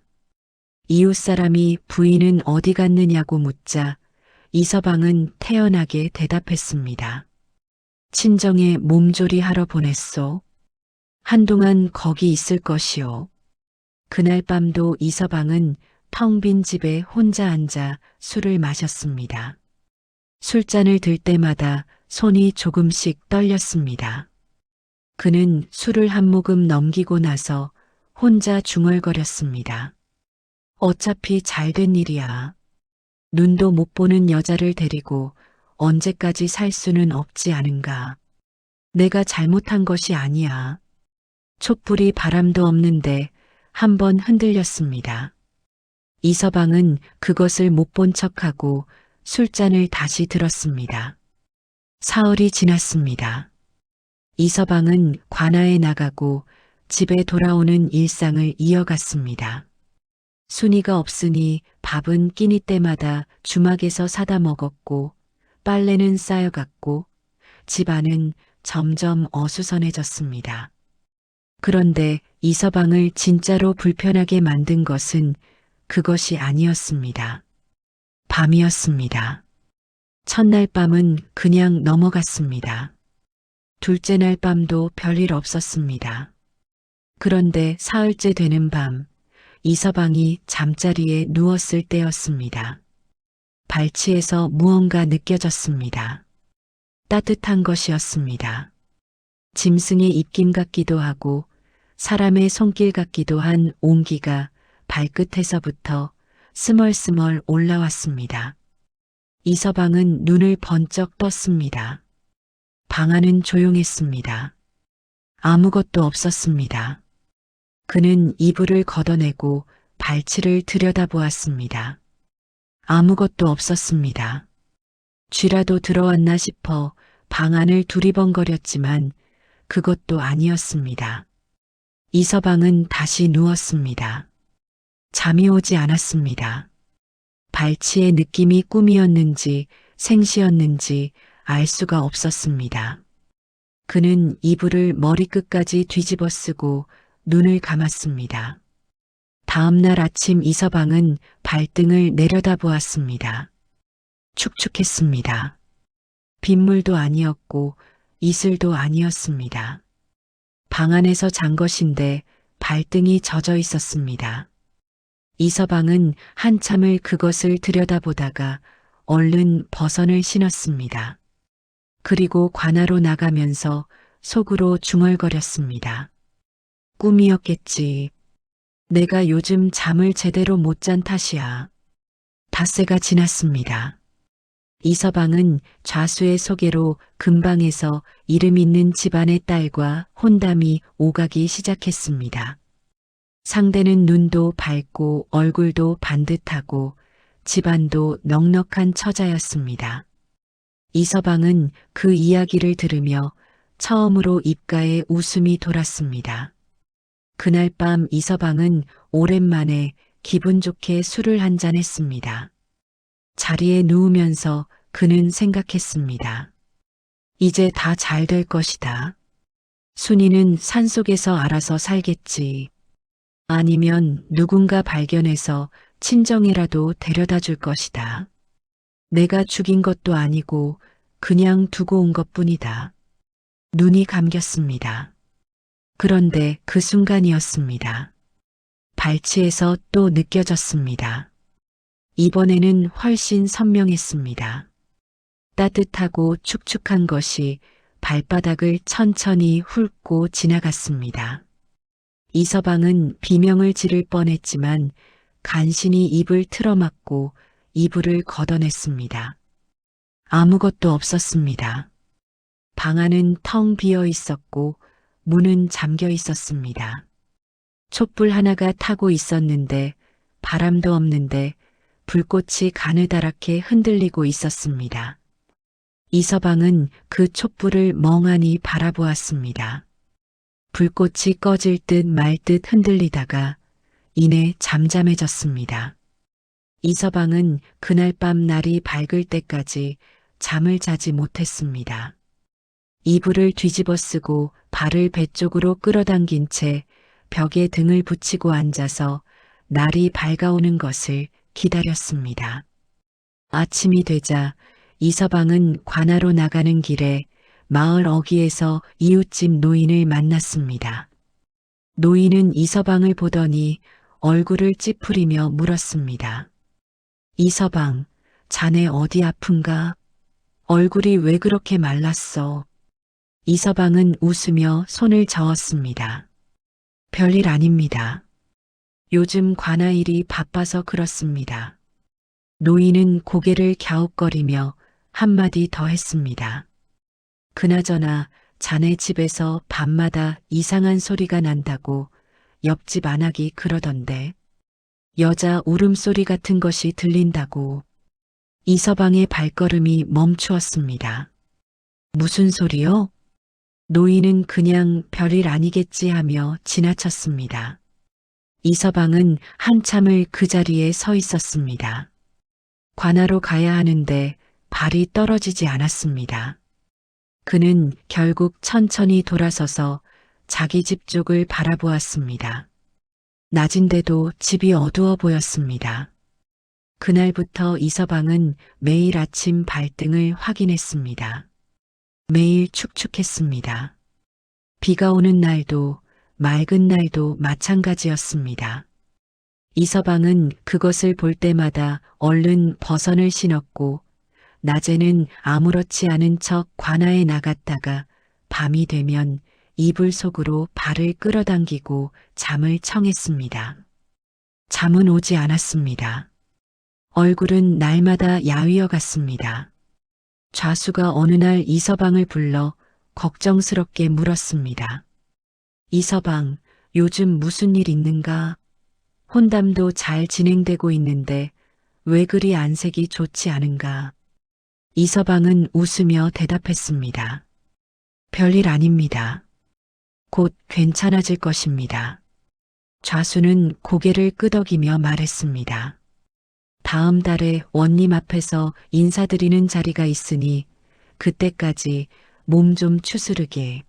이웃 사람이 부인은 어디 갔느냐고 묻자 이서방은 태연하게 대답했습니다. 친정에 몸조리 하러 보냈소. 한동안 거기 있을 것이오. 그날 밤도 이서방은 텅 빈 집에 혼자 앉아 술을 마셨습니다. 술잔을 들 때마다 손이 조금씩 떨렸습니다. 그는 술을 한 모금 넘기고 나서 혼자 중얼거렸습니다. 어차피 잘된 일이야. 눈도 못 보는 여자를 데리고 언제까지 살 수는 없지 않은가. 내가 잘못한 것이 아니야. 촛불이 바람도 없는데 한번 흔들렸습니다. 이서방은 그것을 못 본 척하고 술잔을 다시 들었습니다. 사흘이 지났습니다. 이서방은 관아에 나가고 집에 돌아오는 일상을 이어갔습니다. 순이가 없으니 밥은 끼니 때마다 주막에서 사다 먹었고 빨래는 쌓여갔고 집안은 점점 어수선해졌습니다. 그런데 이서방을 진짜로 불편하게 만든 것은 그것이 아니었습니다. 밤이었습니다. 첫날 밤은 그냥 넘어갔습니다. 둘째 날 밤도 별일 없었습니다. 그런데 사흘째 되는 밤, 이서방이 잠자리에 누웠을 때였습니다. 발치에서 무언가 느껴졌습니다. 따뜻한 것이었습니다. 짐승의 입김 같기도 하고 사람의 손길 같기도 한 온기가 발끝에서부터 스멀스멀 올라왔습니다. 이서방은 눈을 번쩍 떴습니다. 방 안은 조용했습니다. 아무것도 없었습니다. 그는 이불을 걷어내고 발치를 들여다보았습니다. 아무것도 없었습니다. 쥐라도 들어왔나 싶어 방 안을 두리번거렸지만 그것도 아니었습니다. 이서방은 다시 누웠습니다. 잠이 오지 않았습니다. 발치의 느낌이 꿈이었는지 생시였는지 알 수가 없었습니다. 그는 이불을 머리끝까지 뒤집어 쓰고 눈을 감았습니다. 다음 날 아침 이서방은 발등을 내려다보았습니다. 축축했습니다. 빗물도 아니었고 이슬도 아니었습니다. 방 안에서 잔 것인데 발등이 젖어 있었습니다. 이서방은 한참을 그것을 들여다보다가 얼른 버선을 신었습니다. 그리고 관아로 나가면서 속으로 중얼거렸습니다. 꿈이었겠지. 내가 요즘 잠을 제대로 못 잔 탓이야. 닷새가 지났습니다. 이서방은 좌수의 소개로 근방에서 이름 있는 집안의 딸과 혼담이 오가기 시작했습니다. 상대는 눈도 밝고 얼굴도 반듯하고 집안도 넉넉한 처자였습니다. 이서방은 그 이야기를 들으며 처음으로 입가에 웃음이 돌았습니다. 그날 밤 이서방은 오랜만에 기분 좋게 술을 한잔 했습니다. 자리에 누우면서 그는 생각했습니다. 이제 다 잘 될 것이다. 순이는 산속에서 알아서 살겠지. 아니면 누군가 발견해서 친정이라도 데려다 줄 것이다. 내가 죽인 것도 아니고 그냥 두고 온 것뿐이다. 눈이 감겼습니다. 그런데 그 순간이었습니다. 발치에서 또 느껴졌습니다. 이번에는 훨씬 선명했습니다. 따뜻하고 축축한 것이 발바닥을 천천히 훑고 지나갔습니다. 이서방은 비명을 지를 뻔했지만 간신히 입을 틀어막고 이불을 걷어냈습니다. 아무것도 없었습니다. 방 안은 텅 비어 있었고 문은 잠겨 있었습니다. 촛불 하나가 타고 있었는데 바람도 없는데 불꽃이 가느다랗게 흔들리고 있었습니다. 이서방은 그 촛불을 멍하니 바라보았습니다. 불꽃이 꺼질 듯 말 듯 흔들리다가 이내 잠잠해졌습니다. 이서방은 그날 밤 날이 밝을 때까지 잠을 자지 못했습니다. 이불을 뒤집어 쓰고 발을 배 쪽으로 끌어당긴 채 벽에 등을 붙이고 앉아서 날이 밝아오는 것을 기다렸습니다. 아침이 되자 이서방은 관하로 나가는 길에 마을 어귀에서 이웃집 노인을 만났습니다. 노인은 이서방을 보더니 얼굴을 찌푸리며 물었습니다. 이서방, 자네 어디 아픈가? 얼굴이 왜 그렇게 말랐어? 이서방은 웃으며 손을 저었습니다. 별일 아닙니다. 요즘 관아 일이 바빠서 그렇습니다. 노인은 고개를 갸웃거리며 한마디 더 했습니다. 그나저나 자네 집에서 밤마다 이상한 소리가 난다고 옆집 안악이 그러던데 여자 울음소리 같은 것이 들린다고. 이서방의 발걸음이 멈추었습니다. 무슨 소리요? 노인은 그냥 별일 아니겠지 하며 지나쳤습니다. 이서방은 한참을 그 자리에 서 있었습니다. 관하로 가야 하는데 발이 떨어지지 않았습니다. 그는 결국 천천히 돌아서서 자기 집 쪽을 바라보았습니다. 낮인데도 집이 어두워 보였습니다. 그날부터 이서방은 매일 아침 발등을 확인했습니다. 매일 축축했습니다. 비가 오는 날도 맑은 날도 마찬가지였습니다. 이서방은 그것을 볼 때마다 얼른 버선을 신었고 낮에는 아무렇지 않은 척 관아에 나갔다가 밤이 되면 이불 속으로 발을 끌어당기고 잠을 청했습니다. 잠은 오지 않았습니다. 얼굴은 날마다 야위어 갔습니다. 좌수가 어느 날 이서방을 불러 걱정스럽게 물었습니다. 이서방, 요즘 무슨 일 있는가? 혼담도 잘 진행되고 있는데 왜 그리 안색이 좋지 않은가? 이서방은 웃으며 대답했습니다. 별일 아닙니다. 곧 괜찮아질 것입니다. 좌수는 고개를 끄덕이며 말했습니다. 다음 달에 원님 앞에서 인사드리는 자리가 있으니 그때까지 몸 좀 추스르게.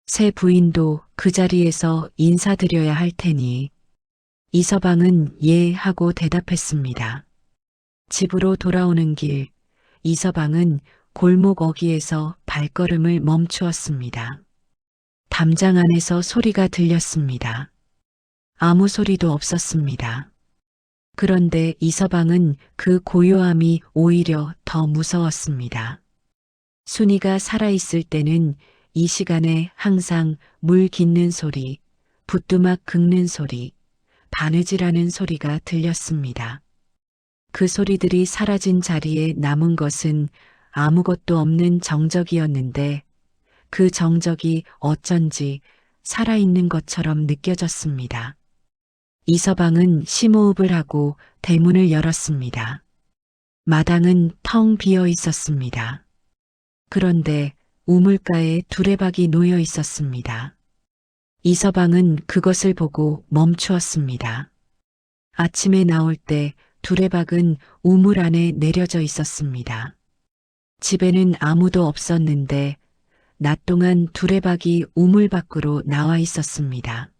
새 부인도 그 자리에서 인사드려야 할 테니. 이서방은 예 하고 대답했습니다. 집으로 돌아오는 길, 이서방은 골목 어귀에서 발걸음을 멈추었습니다. 담장 안에서 소리가 들렸습니다. 아무 소리도 없었습니다. 그런데 이서방은 그 고요함이 오히려 더 무서웠습니다. 순이가 살아있을 때는 이 시간에 항상 물 깃는 소리, 부뚜막 긁는 소리, 바느질하는 소리가 들렸습니다. 그 소리들이 사라진 자리에 남은 것은 아무것도 없는 정적이었는데 그 정적이 어쩐지 살아있는 것처럼 느껴졌습니다. 이서방은 심호흡을 하고 대문을 열었습니다. 마당은 텅 비어 있었습니다. 그런데 우물가에 두레박이 놓여 있었습니다. 이서방은 그것을 보고 멈추었습니다. 아침에 나올 때 두레박은 우물 안에 내려져 있었습니다. 집에는 아무도 없었는데 낮 동안 두레박이 우물 밖으로 나와 있었습니다.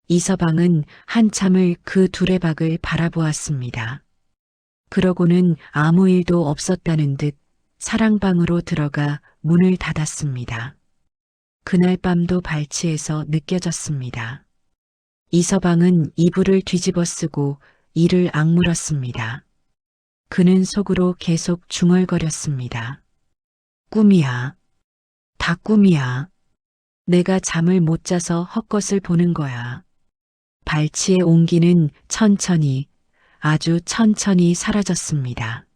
이서방은 한참을 그 두레박을 바라보았습니다. 그러고는 아무 일도 없었다는 듯 사랑방으로 들어가 문을 닫았습니다. 그날 밤도 발치에서 느껴졌습니다. 이서방은 이불을 뒤집어 쓰고 이를 악물었습니다. 그는 속으로 계속 중얼거렸습니다. 꿈이야. 다 꿈이야. 내가 잠을 못 자서 헛것을 보는 거야. 발치의 온기는 천천히, 아주 천천히 사라졌습니다.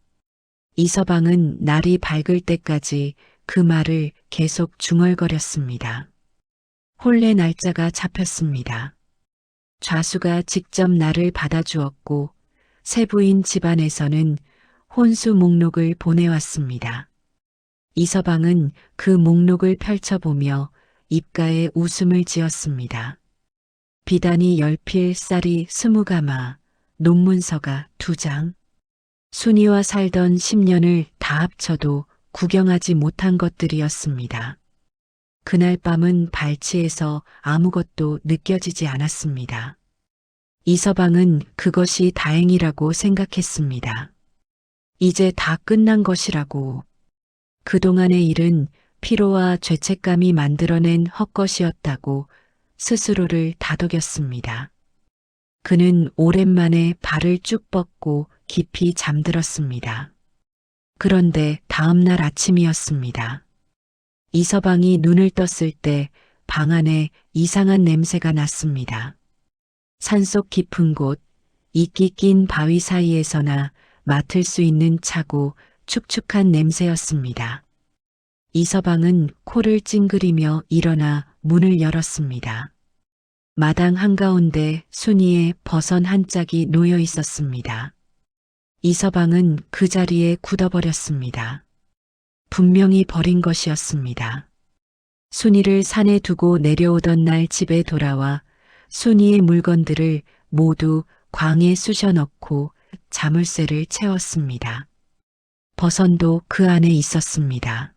이서방은 날이 밝을 때까지 그 말을 계속 중얼거렸습니다. 혼례 날짜가 잡혔습니다. 좌수가 직접 날을 받아주었고 세부인 집안에서는 혼수 목록을 보내왔습니다. 이서방은 그 목록을 펼쳐보며 입가에 웃음을 지었습니다. 비단이 10필, 쌀이 20가마, 논문서가 2장. 순이와 살던 10년을 다 합쳐도 구경하지 못한 것들이었습니다. 그날 밤은 발치에서 아무것도 느껴지지 않았습니다. 이서방은 그것이 다행이라고 생각했습니다. 이제 다 끝난 것이라고. 그동안의 일은 피로와 죄책감이 만들어낸 헛것이었다고 스스로를 다독였습니다. 그는 오랜만에 발을 쭉 뻗고 깊이 잠들었습니다. 그런데 다음 날 아침이었습니다. 이서방이 눈을 떴을 때 방 안에 이상한 냄새가 났습니다. 산속 깊은 곳, 이끼 낀 바위 사이에서나 맡을 수 있는 차고 축축한 냄새였습니다. 이서방은 코를 찡그리며 일어나 문을 열었습니다. 마당 한가운데 순이의 버선 한 짝이 놓여 있었습니다. 이서방은 그 자리에 굳어버렸습니다. 분명히 버린 것이었습니다. 순이를 산에 두고 내려오던 날 집에 돌아와 순이의 물건들을 모두 광에 쑤셔 넣고 자물쇠를 채웠습니다. 버선도 그 안에 있었습니다.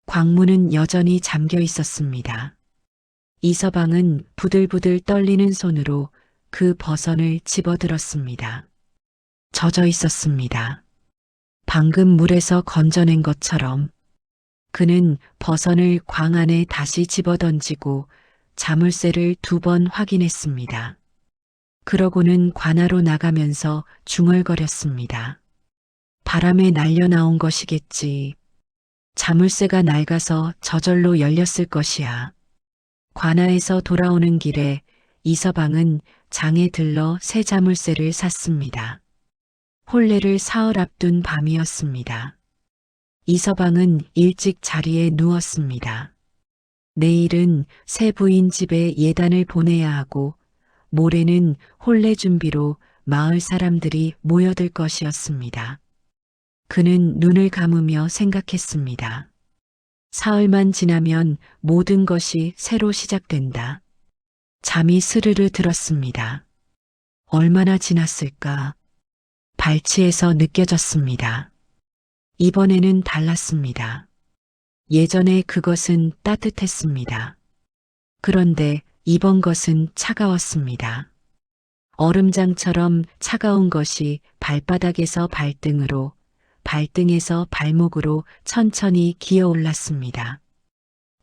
광문은 여전히 잠겨 있었습니다. 이서방은 부들부들 떨리는 손으로 그 버선을 집어들었습니다. 젖어 있었습니다. 방금 물에서 건져낸 것처럼. 그는 버선을 광 안에 다시 집어던지고 자물쇠를 2번 확인했습니다. 그러고는 관하로 나가면서 중얼거렸습니다. 바람에 날려 나온 것이겠지. 자물쇠가 낡아서 저절로 열렸을 것이야. 관하에서 돌아오는 길에 이서방은 장에 들러 새 자물쇠를 샀습니다. 혼례를 사흘 앞둔 밤이었습니다. 이서방은 일찍 자리에 누웠습니다. 내일은 새 부인 집에 예단을 보내야 하고 모레는 혼례 준비로 마을 사람들이 모여들 것이었습니다. 그는 눈을 감으며 생각했습니다. 사흘만 지나면 모든 것이 새로 시작된다. 잠이 스르르 들었습니다. 얼마나 지났을까? 발치에서 느껴졌습니다. 이번에는 달랐습니다. 예전에 그것은 따뜻했습니다. 그런데 이번 것은 차가웠습니다. 얼음장처럼 차가운 것이 발바닥에서 발등으로, 발등에서 발목으로 천천히 기어 올랐습니다.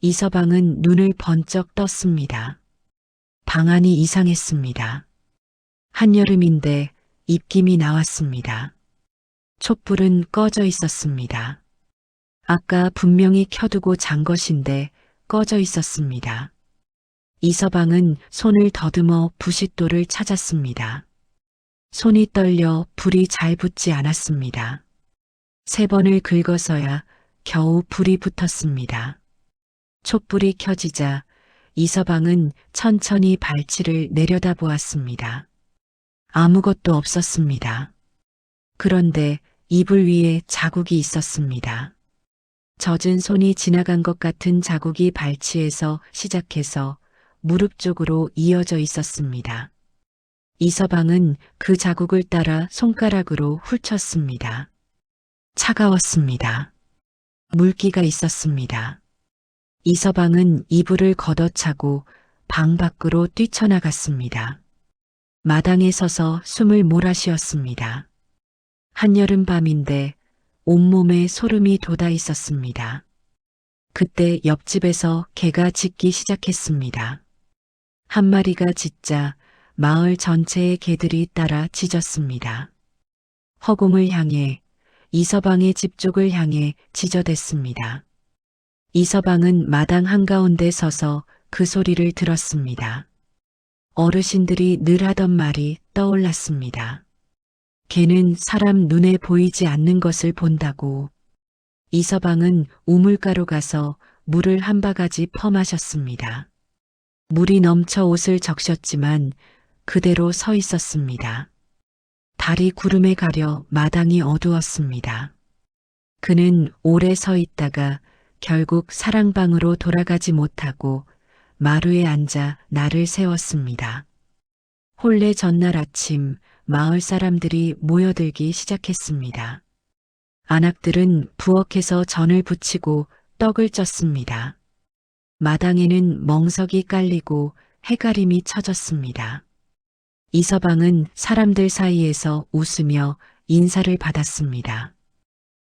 이서방은 눈을 번쩍 떴습니다. 방 안이 이상했습니다. 한여름인데 입김이 나왔습니다. 촛불은 꺼져 있었습니다. 아까 분명히 켜두고 잔 것인데 꺼져 있었습니다. 이서방은 손을 더듬어 부싯돌을 찾았습니다. 손이 떨려 불이 잘 붙지 않았습니다. 3번을 긁어서야 겨우 불이 붙었습니다. 촛불이 켜지자 이서방은 천천히 발치를 내려다보았습니다. 아무것도 없었습니다. 그런데 이불 위에 자국이 있었습니다. 젖은 손이 지나간 것 같은 자국이 발치에서 시작해서 무릎 쪽으로 이어져 있었습니다. 이서방은 그 자국을 따라 손가락으로 훑쳤습니다. 차가웠습니다. 물기가 있었습니다. 이서방은 이불을 걷어차고 방 밖으로 뛰쳐나갔습니다. 마당에 서서 숨을 몰아쉬었습니다. 한여름 밤인데 온몸에 소름이 돋아 있었습니다. 그때 옆집에서 개가 짖기 시작했습니다. 한 마리가 짖자 마을 전체의 개들이 따라 짖었습니다. 허공을 향해 이서방의 집 쪽을 향해 짖어댔습니다. 이서방은 마당 한가운데 서서 그 소리를 들었습니다. 어르신들이 늘 하던 말이 떠올랐습니다. 개는 사람 눈에 보이지 않는 것을 본다고. 이서방은 우물가로 가서 물을 한 바가지 퍼마셨습니다. 물이 넘쳐 옷을 적셨지만 그대로 서 있었습니다. 달이 구름에 가려 마당이 어두웠습니다. 그는 오래 서 있다가 결국 사랑방으로 돌아가지 못하고 마루에 앉아 날을 세웠습니다. 혼례 전날 아침 마을 사람들이 모여들기 시작했습니다. 안악들은 부엌에서 전을 부치고 떡을 쪘습니다. 마당에는 멍석이 깔리고 해가림이 쳐졌습니다. 이서방은 사람들 사이에서 웃으며 인사를 받았습니다.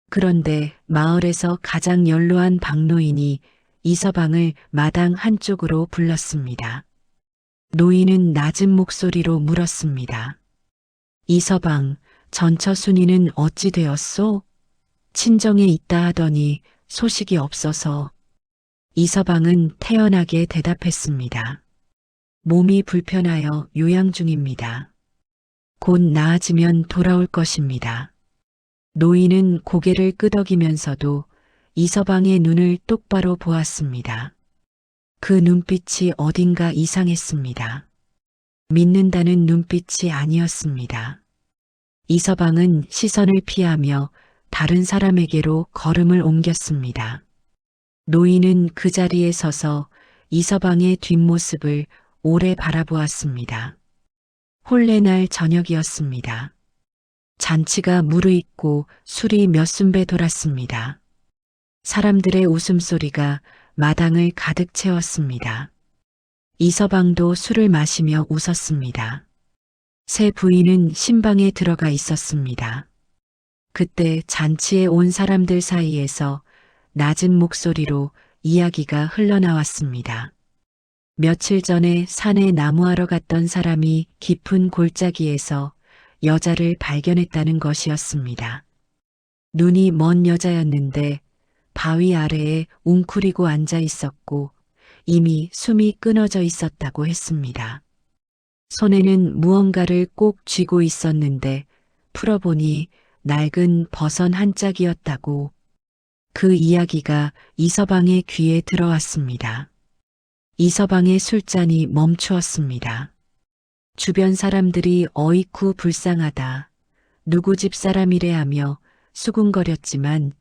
그런데 마을에서 가장 연로한 박노인이 이서방을 마당 한쪽으로 불렀습니다. 노인은 낮은 목소리로 물었습니다. 이서방, 전처순이는 어찌 되었소? 친정에 있다 하더니 소식이 없어서. 이서방은 태연하게 대답했습니다. 몸이 불편하여 요양 중입니다. 곧 나아지면 돌아올 것입니다. 노인은 고개를 끄덕이면서도 이서방의 눈을 똑바로 보았습니다. 그 눈빛이 어딘가 이상했습니다. 믿는다는 눈빛이 아니었습니다. 이서방은 시선을 피하며 다른 사람에게로 걸음을 옮겼습니다. 노인은 그 자리에 서서 이서방의 뒷모습을 오래 바라보았습니다. 혼례날 저녁이었습니다. 잔치가 무르익고 술이 몇 순배 돌았습니다. 사람들의 웃음소리가 마당을 가득 채웠습니다. 이서방도 술을 마시며 웃었습니다. 새 부인은 신방에 들어가 있었습니다. 그때 잔치에 온 사람들 사이에서 낮은 목소리로 이야기가 흘러나왔습니다. 며칠 전에 산에 나무하러 갔던 사람이 깊은 골짜기에서 여자를 발견했다는 것이었습니다. 눈이 먼 여자였는데 바위 아래에 웅크리고 앉아 있었고 이미 숨이 끊어져 있었다고 했습니다. 손에는 무언가를 꼭 쥐고 있었는데 풀어보니 낡은 버선 한 짝이었다고. 그 이야기가 이서방의 귀에 들어왔습니다. 이서방의 술잔이 멈추었습니다. 주변 사람들이 어이쿠 불쌍하다. 누구 집 사람이래 하며 수군거렸지만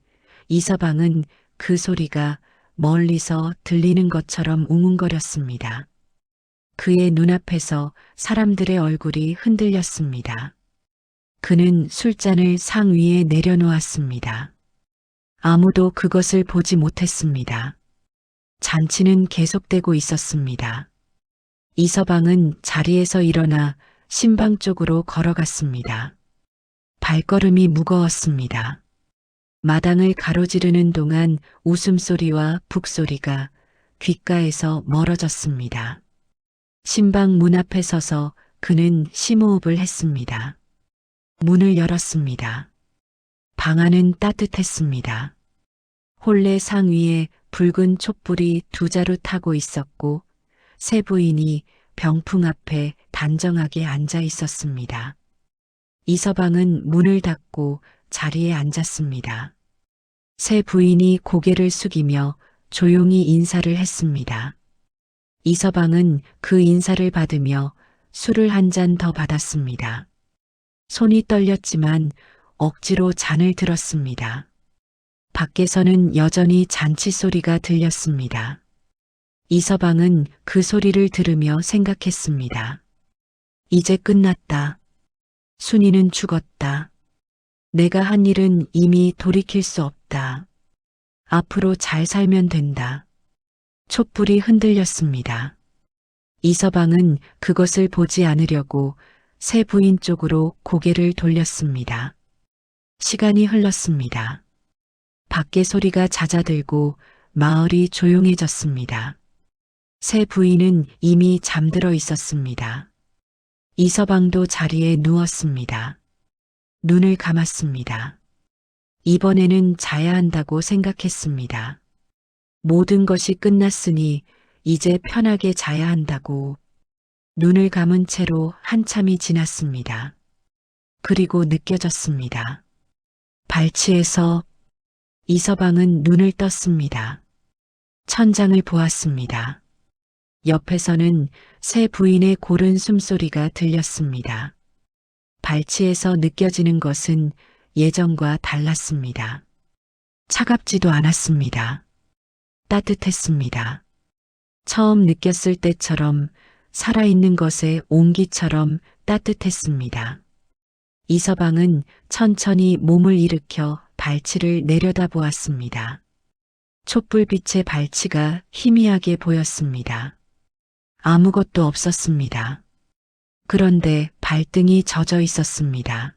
이서방은 그 소리가 멀리서 들리는 것처럼 웅웅거렸습니다. 그의 눈앞에서 사람들의 얼굴이 흔들렸습니다. 그는 술잔을 상 위에 내려놓았습니다. 아무도 그것을 보지 못했습니다. 잔치는 계속되고 있었습니다. 이서방은 자리에서 일어나 신방 쪽으로 걸어갔습니다. 발걸음이 무거웠습니다. 마당을 가로지르는 동안 웃음소리와 북소리가 귓가에서 멀어졌습니다. 신방 문 앞에 서서 그는 심호흡을 했습니다. 문을 열었습니다. 방 안은 따뜻했습니다. 혼례 상 위에 붉은 촛불이 두 자루 타고 있었고 새 부인이 병풍 앞에 단정하게 앉아 있었습니다. 이서방은 문을 닫고 자리에 앉았습니다. 새 부인이 고개를 숙이며 조용히 인사를 했습니다. 이서방은 그 인사를 받으며 술을 한 잔 더 받았습니다. 손이 떨렸지만 억지로 잔을 들었습니다. 밖에서는 여전히 잔치 소리가 들렸습니다. 이서방은 그 소리를 들으며 생각했습니다. 이제 끝났다. 순이는 죽었다. 내가 한 일은 이미 돌이킬 수 없다. 앞으로 잘 살면 된다. 촛불이 흔들렸습니다. 이서방은 그것을 보지 않으려고 새 부인 쪽으로 고개를 돌렸습니다. 시간이 흘렀습니다. 밖에 소리가 잦아들고 마을이 조용해졌습니다. 새 부인은 이미 잠들어 있었습니다. 이서방도 자리에 누웠습니다. 눈을 감았습니다. 이번에는 자야 한다고 생각했습니다. 모든 것이 끝났으니 이제 편하게 자야 한다고. 눈을 감은 채로 한참이 지났습니다. 그리고 느껴졌습니다. 발치에서 이서방은 눈을 떴습니다. 천장을 보았습니다. 옆에서는 새 부인의 고른 숨소리가 들렸습니다. 발치에서 느껴지는 것은 예전과 달랐습니다. 차갑지도 않았습니다. 따뜻했습니다. 처음 느꼈을 때처럼 살아있는 것의 온기처럼 따뜻했습니다. 이서방은 천천히 몸을 일으켜 발치를 내려다보았습니다. 촛불빛의 발치가 희미하게 보였습니다. 아무것도 없었습니다. 그런데 발등이 젖어 있었습니다.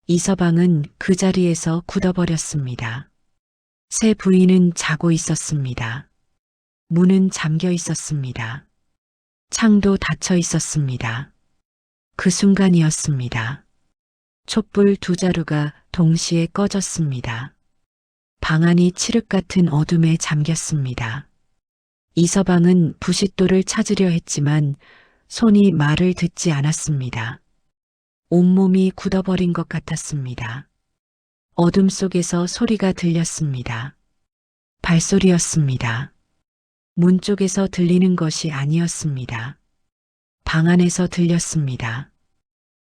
이서방은 그 자리에서 굳어버렸습니다. 새 부인은 자고 있었습니다. 문은 잠겨 있었습니다. 창도 닫혀 있었습니다. 그 순간이었습니다. 촛불 두 자루가 동시에 꺼졌습니다. 방 안이 칠흑 같은 어둠에 잠겼습니다. 이서방은 부싯돌을 찾으려 했지만 손이 말을 듣지 않았습니다. 온몸이 굳어버린 것 같았습니다. 어둠 속에서 소리가 들렸습니다. 발소리였습니다. 문 쪽에서 들리는 것이 아니었습니다. 방 안에서 들렸습니다.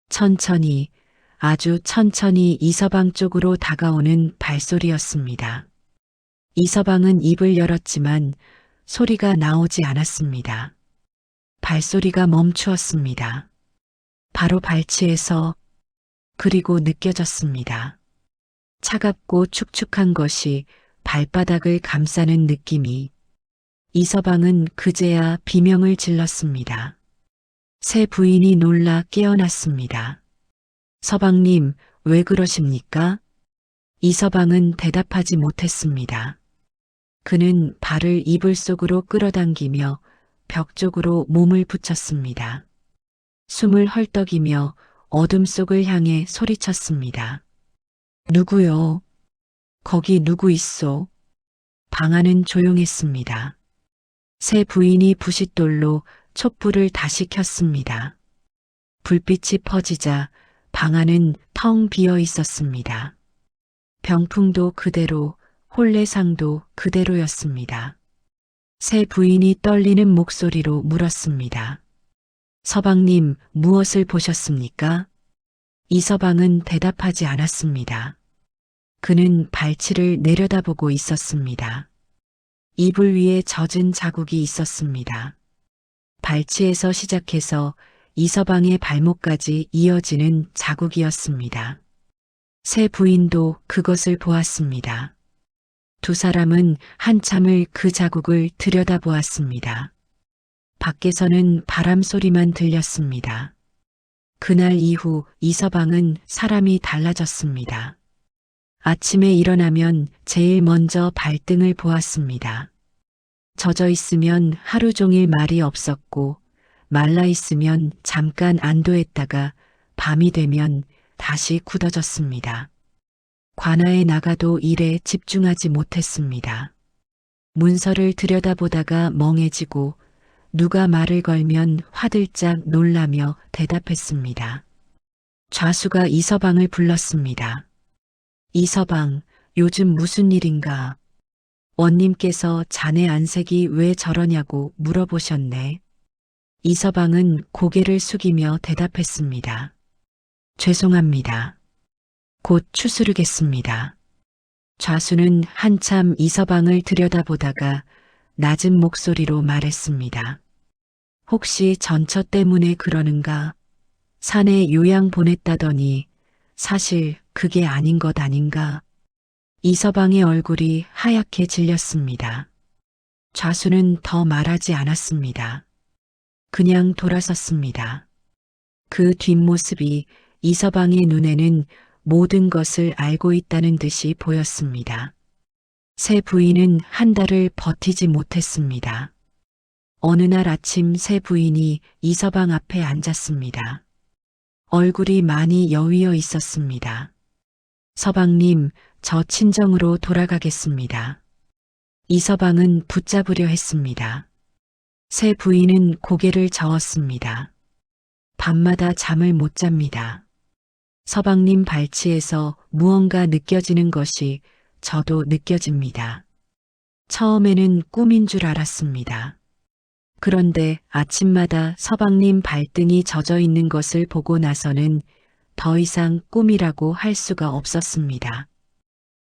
천천히, 아주 천천히 이서방 쪽으로 다가오는 발소리였습니다. 이서방은 입을 열었지만 소리가 나오지 않았습니다. 발소리가 멈추었습니다. 바로 발치에서, 그리고 느껴졌습니다. 차갑고 축축한 것이 발바닥을 감싸는 느낌이. 이서방은 그제야 비명을 질렀습니다. 새 부인이 놀라 깨어났습니다. 서방님, 왜 그러십니까? 이서방은 대답하지 못했습니다. 그는 발을 이불 속으로 끌어당기며 벽 쪽으로 몸을 붙였습니다. 숨을 헐떡이며 어둠 속을 향해 소리쳤습니다. 누구요? 거기 누구 있소? 방 안은 조용했습니다. 새 부인이 부싯돌로 촛불을 다시 켰습니다. 불빛이 퍼지자 방 안은 텅 비어 있었습니다. 병풍도 그대로, 혼례상도 그대로였습니다. 새 부인이 떨리는 목소리로 물었습니다. 서방님, 무엇을 보셨습니까? 이서방은 대답하지 않았습니다. 그는 발치를 내려다보고 있었습니다. 이불 위에 젖은 자국이 있었습니다. 발치에서 시작해서 이서방의 발목까지 이어지는 자국이었습니다. 새 부인도 그것을 보았습니다. 두 사람은 한참을 그 자국을 들여다보았습니다. 밖에서는 바람 소리만 들렸습니다. 그날 이후 이서방은 사람이 달라졌습니다. 아침에 일어나면 제일 먼저 발등을 보았습니다. 젖어 있으면 하루 종일 말이 없었고 말라 있으면 잠깐 안도했다가 밤이 되면 다시 굳어졌습니다. 관아에 나가도 일에 집중하지 못했습니다. 문서를 들여다보다가 멍해지고 누가 말을 걸면 화들짝 놀라며 대답했습니다. 좌수가 이서방을 불렀습니다. 이서방, 요즘 무슨 일인가? 원님께서 자네 안색이 왜 저러냐고 물어보셨네. 이서방은 고개를 숙이며 대답했습니다. 죄송합니다. 곧 추스르겠습니다. 좌수는 한참 이서방을 들여다보다가 낮은 목소리로 말했습니다. 혹시 전처 때문에 그러는가? 산에 요양 보냈다더니 사실 그게 아닌 것 아닌가? 이서방의 얼굴이 하얗게 질렸습니다. 좌수는 더 말하지 않았습니다. 그냥 돌아섰습니다. 그 뒷모습이 이서방의 눈에는 모든 것을 알고 있다는 듯이 보였습니다. 새 부인은 한 달을 버티지 못했습니다. 어느 날 아침 새 부인이 이서방 앞에 앉았습니다. 얼굴이 많이 여위어 있었습니다. 서방님, 저 친정으로 돌아가겠습니다. 이서방은 붙잡으려 했습니다. 새 부인은 고개를 저었습니다. 밤마다 잠을 못 잡니다. 서방님 발치에서 무언가 느껴지는 것이 저도 느껴집니다. 처음에는 꿈인 줄 알았습니다. 그런데 아침마다 서방님 발등이 젖어 있는 것을 보고 나서는 더 이상 꿈이라고 할 수가 없었습니다.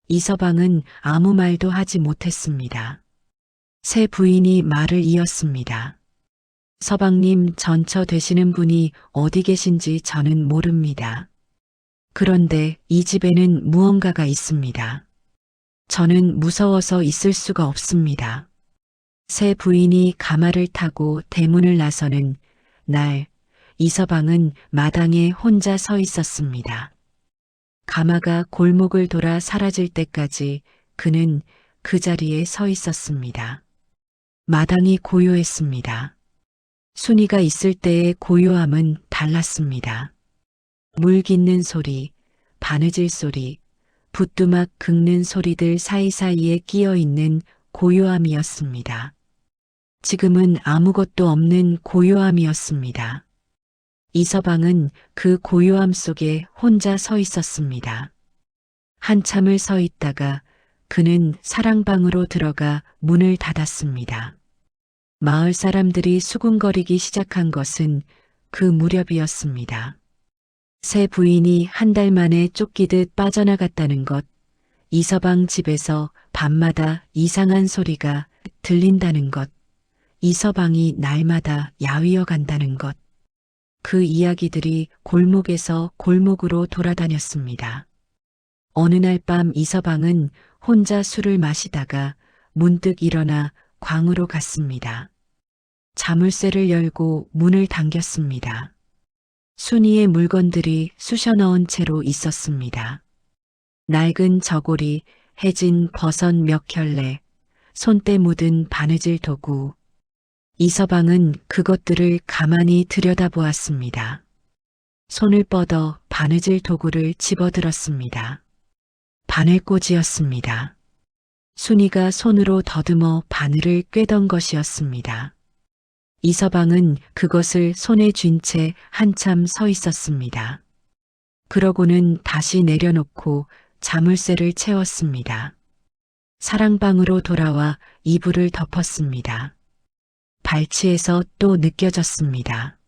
이서방은 아무 말도 하지 못했습니다. 새 부인이 말을 이었습니다. 서방님 전처 되시는 분이 어디 계신지 저는 모릅니다. 그런데 이 집에는 무언가가 있습니다. 저는 무서워서 있을 수가 없습니다. 새 부인이 가마를 타고 대문을 나서는 날 이서방은 마당에 혼자 서 있었습니다. 가마가 골목을 돌아 사라질 때까지 그는 그 자리에 서 있었습니다. 마당이 고요했습니다. 순이가 있을 때의 고요함은 달랐습니다. 물 깃는 소리, 바느질 소리, 부뚜막 긁는 소리들 사이사이에 끼어 있는 고요함이었습니다. 지금은 아무것도 없는 고요함이었습니다. 이서방은 그 고요함 속에 혼자 서 있었습니다. 한참을 서 있다가 그는 사랑방으로 들어가 문을 닫았습니다. 마을 사람들이 수군거리기 시작한 것은 그 무렵이었습니다. 새 부인이 한 달 만에 쫓기듯 빠져나갔다는 것, 이서방 집에서 밤마다 이상한 소리가 들린다는 것, 이서방이 날마다 야위어 간다는 것, 그 이야기들이 골목에서 골목으로 돌아다녔습니다. 어느 날 밤 이서방은 혼자 술을 마시다가 문득 일어나 광으로 갔습니다. 자물쇠를 열고 문을 당겼습니다. 순이의 물건들이 쑤셔 넣은 채로 있었습니다. 낡은 저고리, 해진 버섯 몇 켤레, 손때 묻은 바느질 도구. 이서방은 그것들을 가만히 들여다보았습니다. 손을 뻗어 바느질 도구를 집어들었습니다. 바늘꽂이였습니다. 순이가 손으로 더듬어 바늘을 꿰던 것이었습니다. 이서방은 그것을 손에 쥔 채 한참 서 있었습니다. 그러고는 다시 내려놓고 자물쇠를 채웠습니다. 사랑방으로 돌아와 이불을 덮었습니다. 발치에서 또 느껴졌습니다.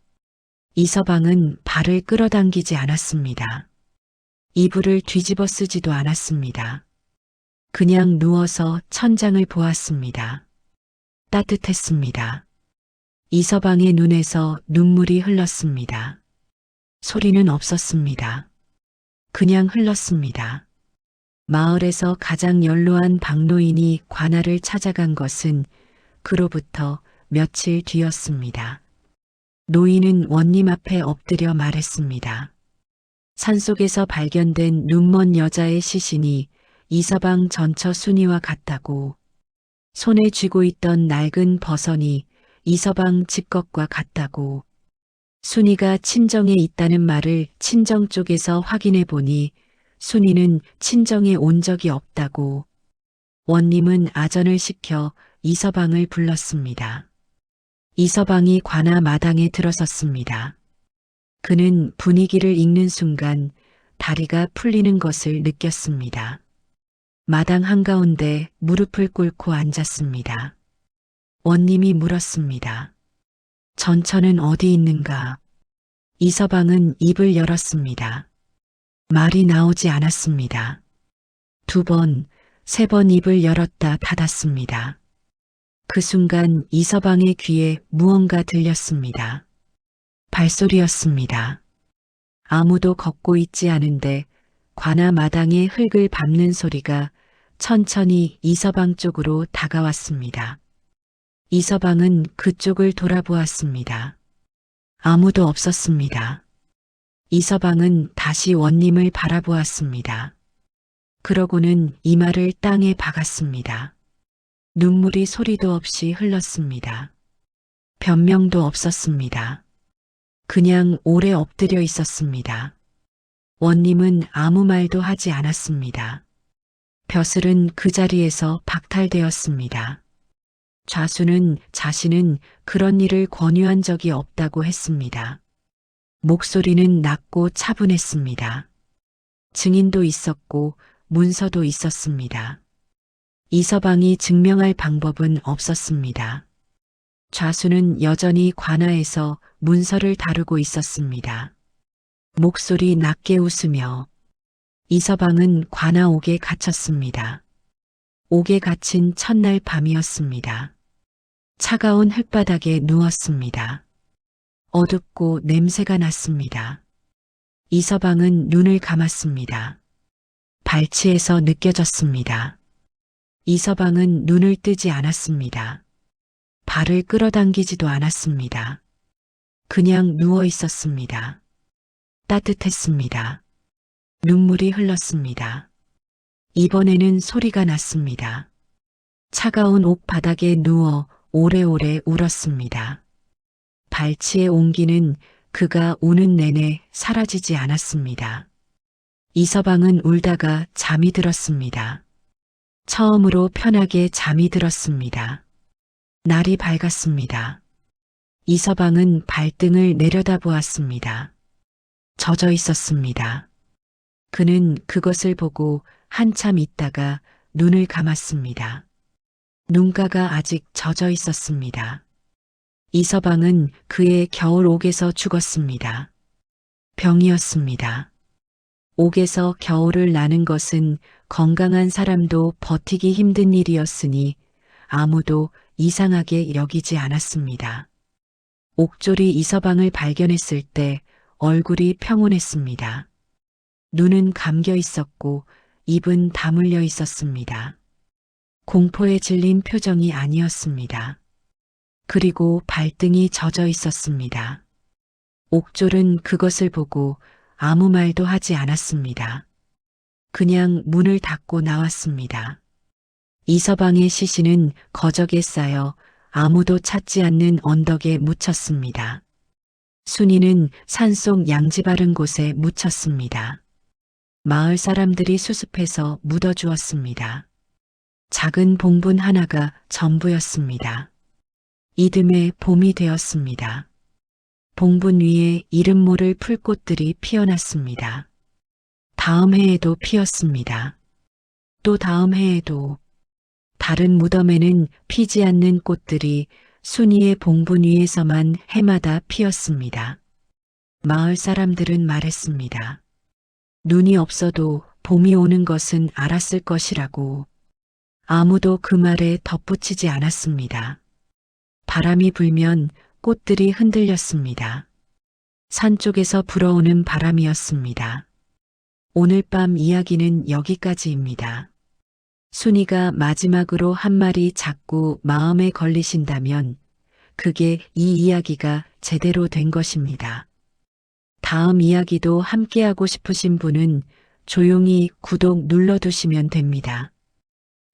이서방은 발을 끌어당기지 않았습니다. 이불을 뒤집어 쓰지도 않았습니다. 그냥 누워서 천장을 보았습니다. 따뜻했습니다. 이서방의 눈에서 눈물이 흘렀습니다. 소리는 없었습니다. 그냥 흘렀습니다. 마을에서 가장 연로한 박노인이 관아를 찾아간 것은 그로부터 며칠 뒤였습니다. 노인은 원님 앞에 엎드려 말했습니다. 산속에서 발견된 눈먼 여자의 시신이 이서방 전처 순이와 같다고, 손에 쥐고 있던 낡은 버선이 이서방 집 것과 같다고, 순이가 친정에 있다는 말을 친정 쪽에서 확인해 보니 순이는 친정에 온 적이 없다고. 원님은 아전을 시켜 이서방을 불렀습니다. 이서방이 관아 마당에 들어섰습니다. 그는 분위기를 읽는 순간 다리가 풀리는 것을 느꼈습니다. 마당 한가운데 무릎을 꿇고 앉았습니다. 원님이 물었습니다. 전처는 어디 있는가? 이서방은 입을 열었습니다. 말이 나오지 않았습니다. 2번, 3번 입을 열었다 닫았습니다. 그 순간 이서방의 귀에 무언가 들렸습니다. 발소리였습니다. 아무도 걷고 있지 않은데 관아 마당에 흙을 밟는 소리가 천천히 이서방 쪽으로 다가왔습니다. 이서방은 그쪽을 돌아보았습니다. 아무도 없었습니다. 이서방은 다시 원님을 바라보았습니다. 그러고는 이마를 땅에 박았습니다. 눈물이 소리도 없이 흘렀습니다. 변명도 없었습니다. 그냥 오래 엎드려 있었습니다. 원님은 아무 말도 하지 않았습니다. 벼슬은 그 자리에서 박탈되었습니다. 좌수는 자신은 그런 일을 권유한 적이 없다고 했습니다. 목소리는 낮고 차분했습니다. 증인도 있었고 문서도 있었습니다. 이서방이 증명할 방법은 없었습니다. 좌수는 여전히 관아에서 문서를 다루고 있었습니다. 목소리 낮게 웃으며 이서방은 관아 옥에 갇혔습니다. 옥에 갇힌 첫날 밤이었습니다. 차가운 흙바닥에 누웠습니다. 어둡고 냄새가 났습니다. 이서방은 눈을 감았습니다. 발치에서 느껴졌습니다. 이서방은 눈을 뜨지 않았습니다. 발을 끌어당기지도 않았습니다. 그냥 누워 있었습니다. 따뜻했습니다. 눈물이 흘렀습니다. 이번에는 소리가 났습니다. 차가운 옥 바닥에 누워 오래오래 울었습니다. 발치의 온기는 그가 우는 내내 사라지지 않았습니다. 이서방은 울다가 잠이 들었습니다. 처음으로 편하게 잠이 들었습니다. 날이 밝았습니다. 이서방은 발등을 내려다보았습니다. 젖어 있었습니다. 그는 그것을 보고 한참 있다가 눈을 감았습니다. 눈가가 아직 젖어 있었습니다. 이서방은 그의 겨울 옥에서 죽었습니다. 병이었습니다. 옥에서 겨울을 나는 것은 건강한 사람도 버티기 힘든 일이었으니 아무도 이상하게 여기지 않았습니다. 옥졸이 이서방을 발견했을 때 얼굴이 평온했습니다. 눈은 감겨 있었고 입은 다물려 있었습니다. 공포에 질린 표정이 아니었습니다. 그리고 발등이 젖어 있었습니다. 옥졸은 그것을 보고 아무 말도 하지 않았습니다. 그냥 문을 닫고 나왔습니다. 이서방의 시신은 거적에 쌓여 아무도 찾지 않는 언덕에 묻혔습니다. 순이는 산속 양지 바른 곳에 묻혔습니다. 마을 사람들이 수습해서 묻어주었습니다. 작은 봉분 하나가 전부였습니다. 이듬해 봄이 되었습니다. 봉분 위에 이름 모를 풀꽃들이 피어났습니다. 다음 해에도 피었습니다. 또 다음 해에도 다른 무덤에는 피지 않는 꽃들이 순이의 봉분 위에서만 해마다 피었습니다. 마을 사람들은 말했습니다. 눈이 없어도 봄이 오는 것은 알았을 것이라고. 아무도 그 말에 덧붙이지 않았습니다. 바람이 불면 꽃들이 흔들렸습니다. 산 쪽에서 불어오는 바람이었습니다. 오늘 밤 이야기는 여기까지입니다. 순이가 마지막으로 한 말이 자꾸 마음에 걸리신다면 그게 이 이야기가 제대로 된 것입니다. 다음 이야기도 함께하고 싶으신 분은 조용히 구독 눌러두시면 됩니다.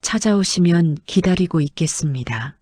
찾아오시면 기다리고 있겠습니다.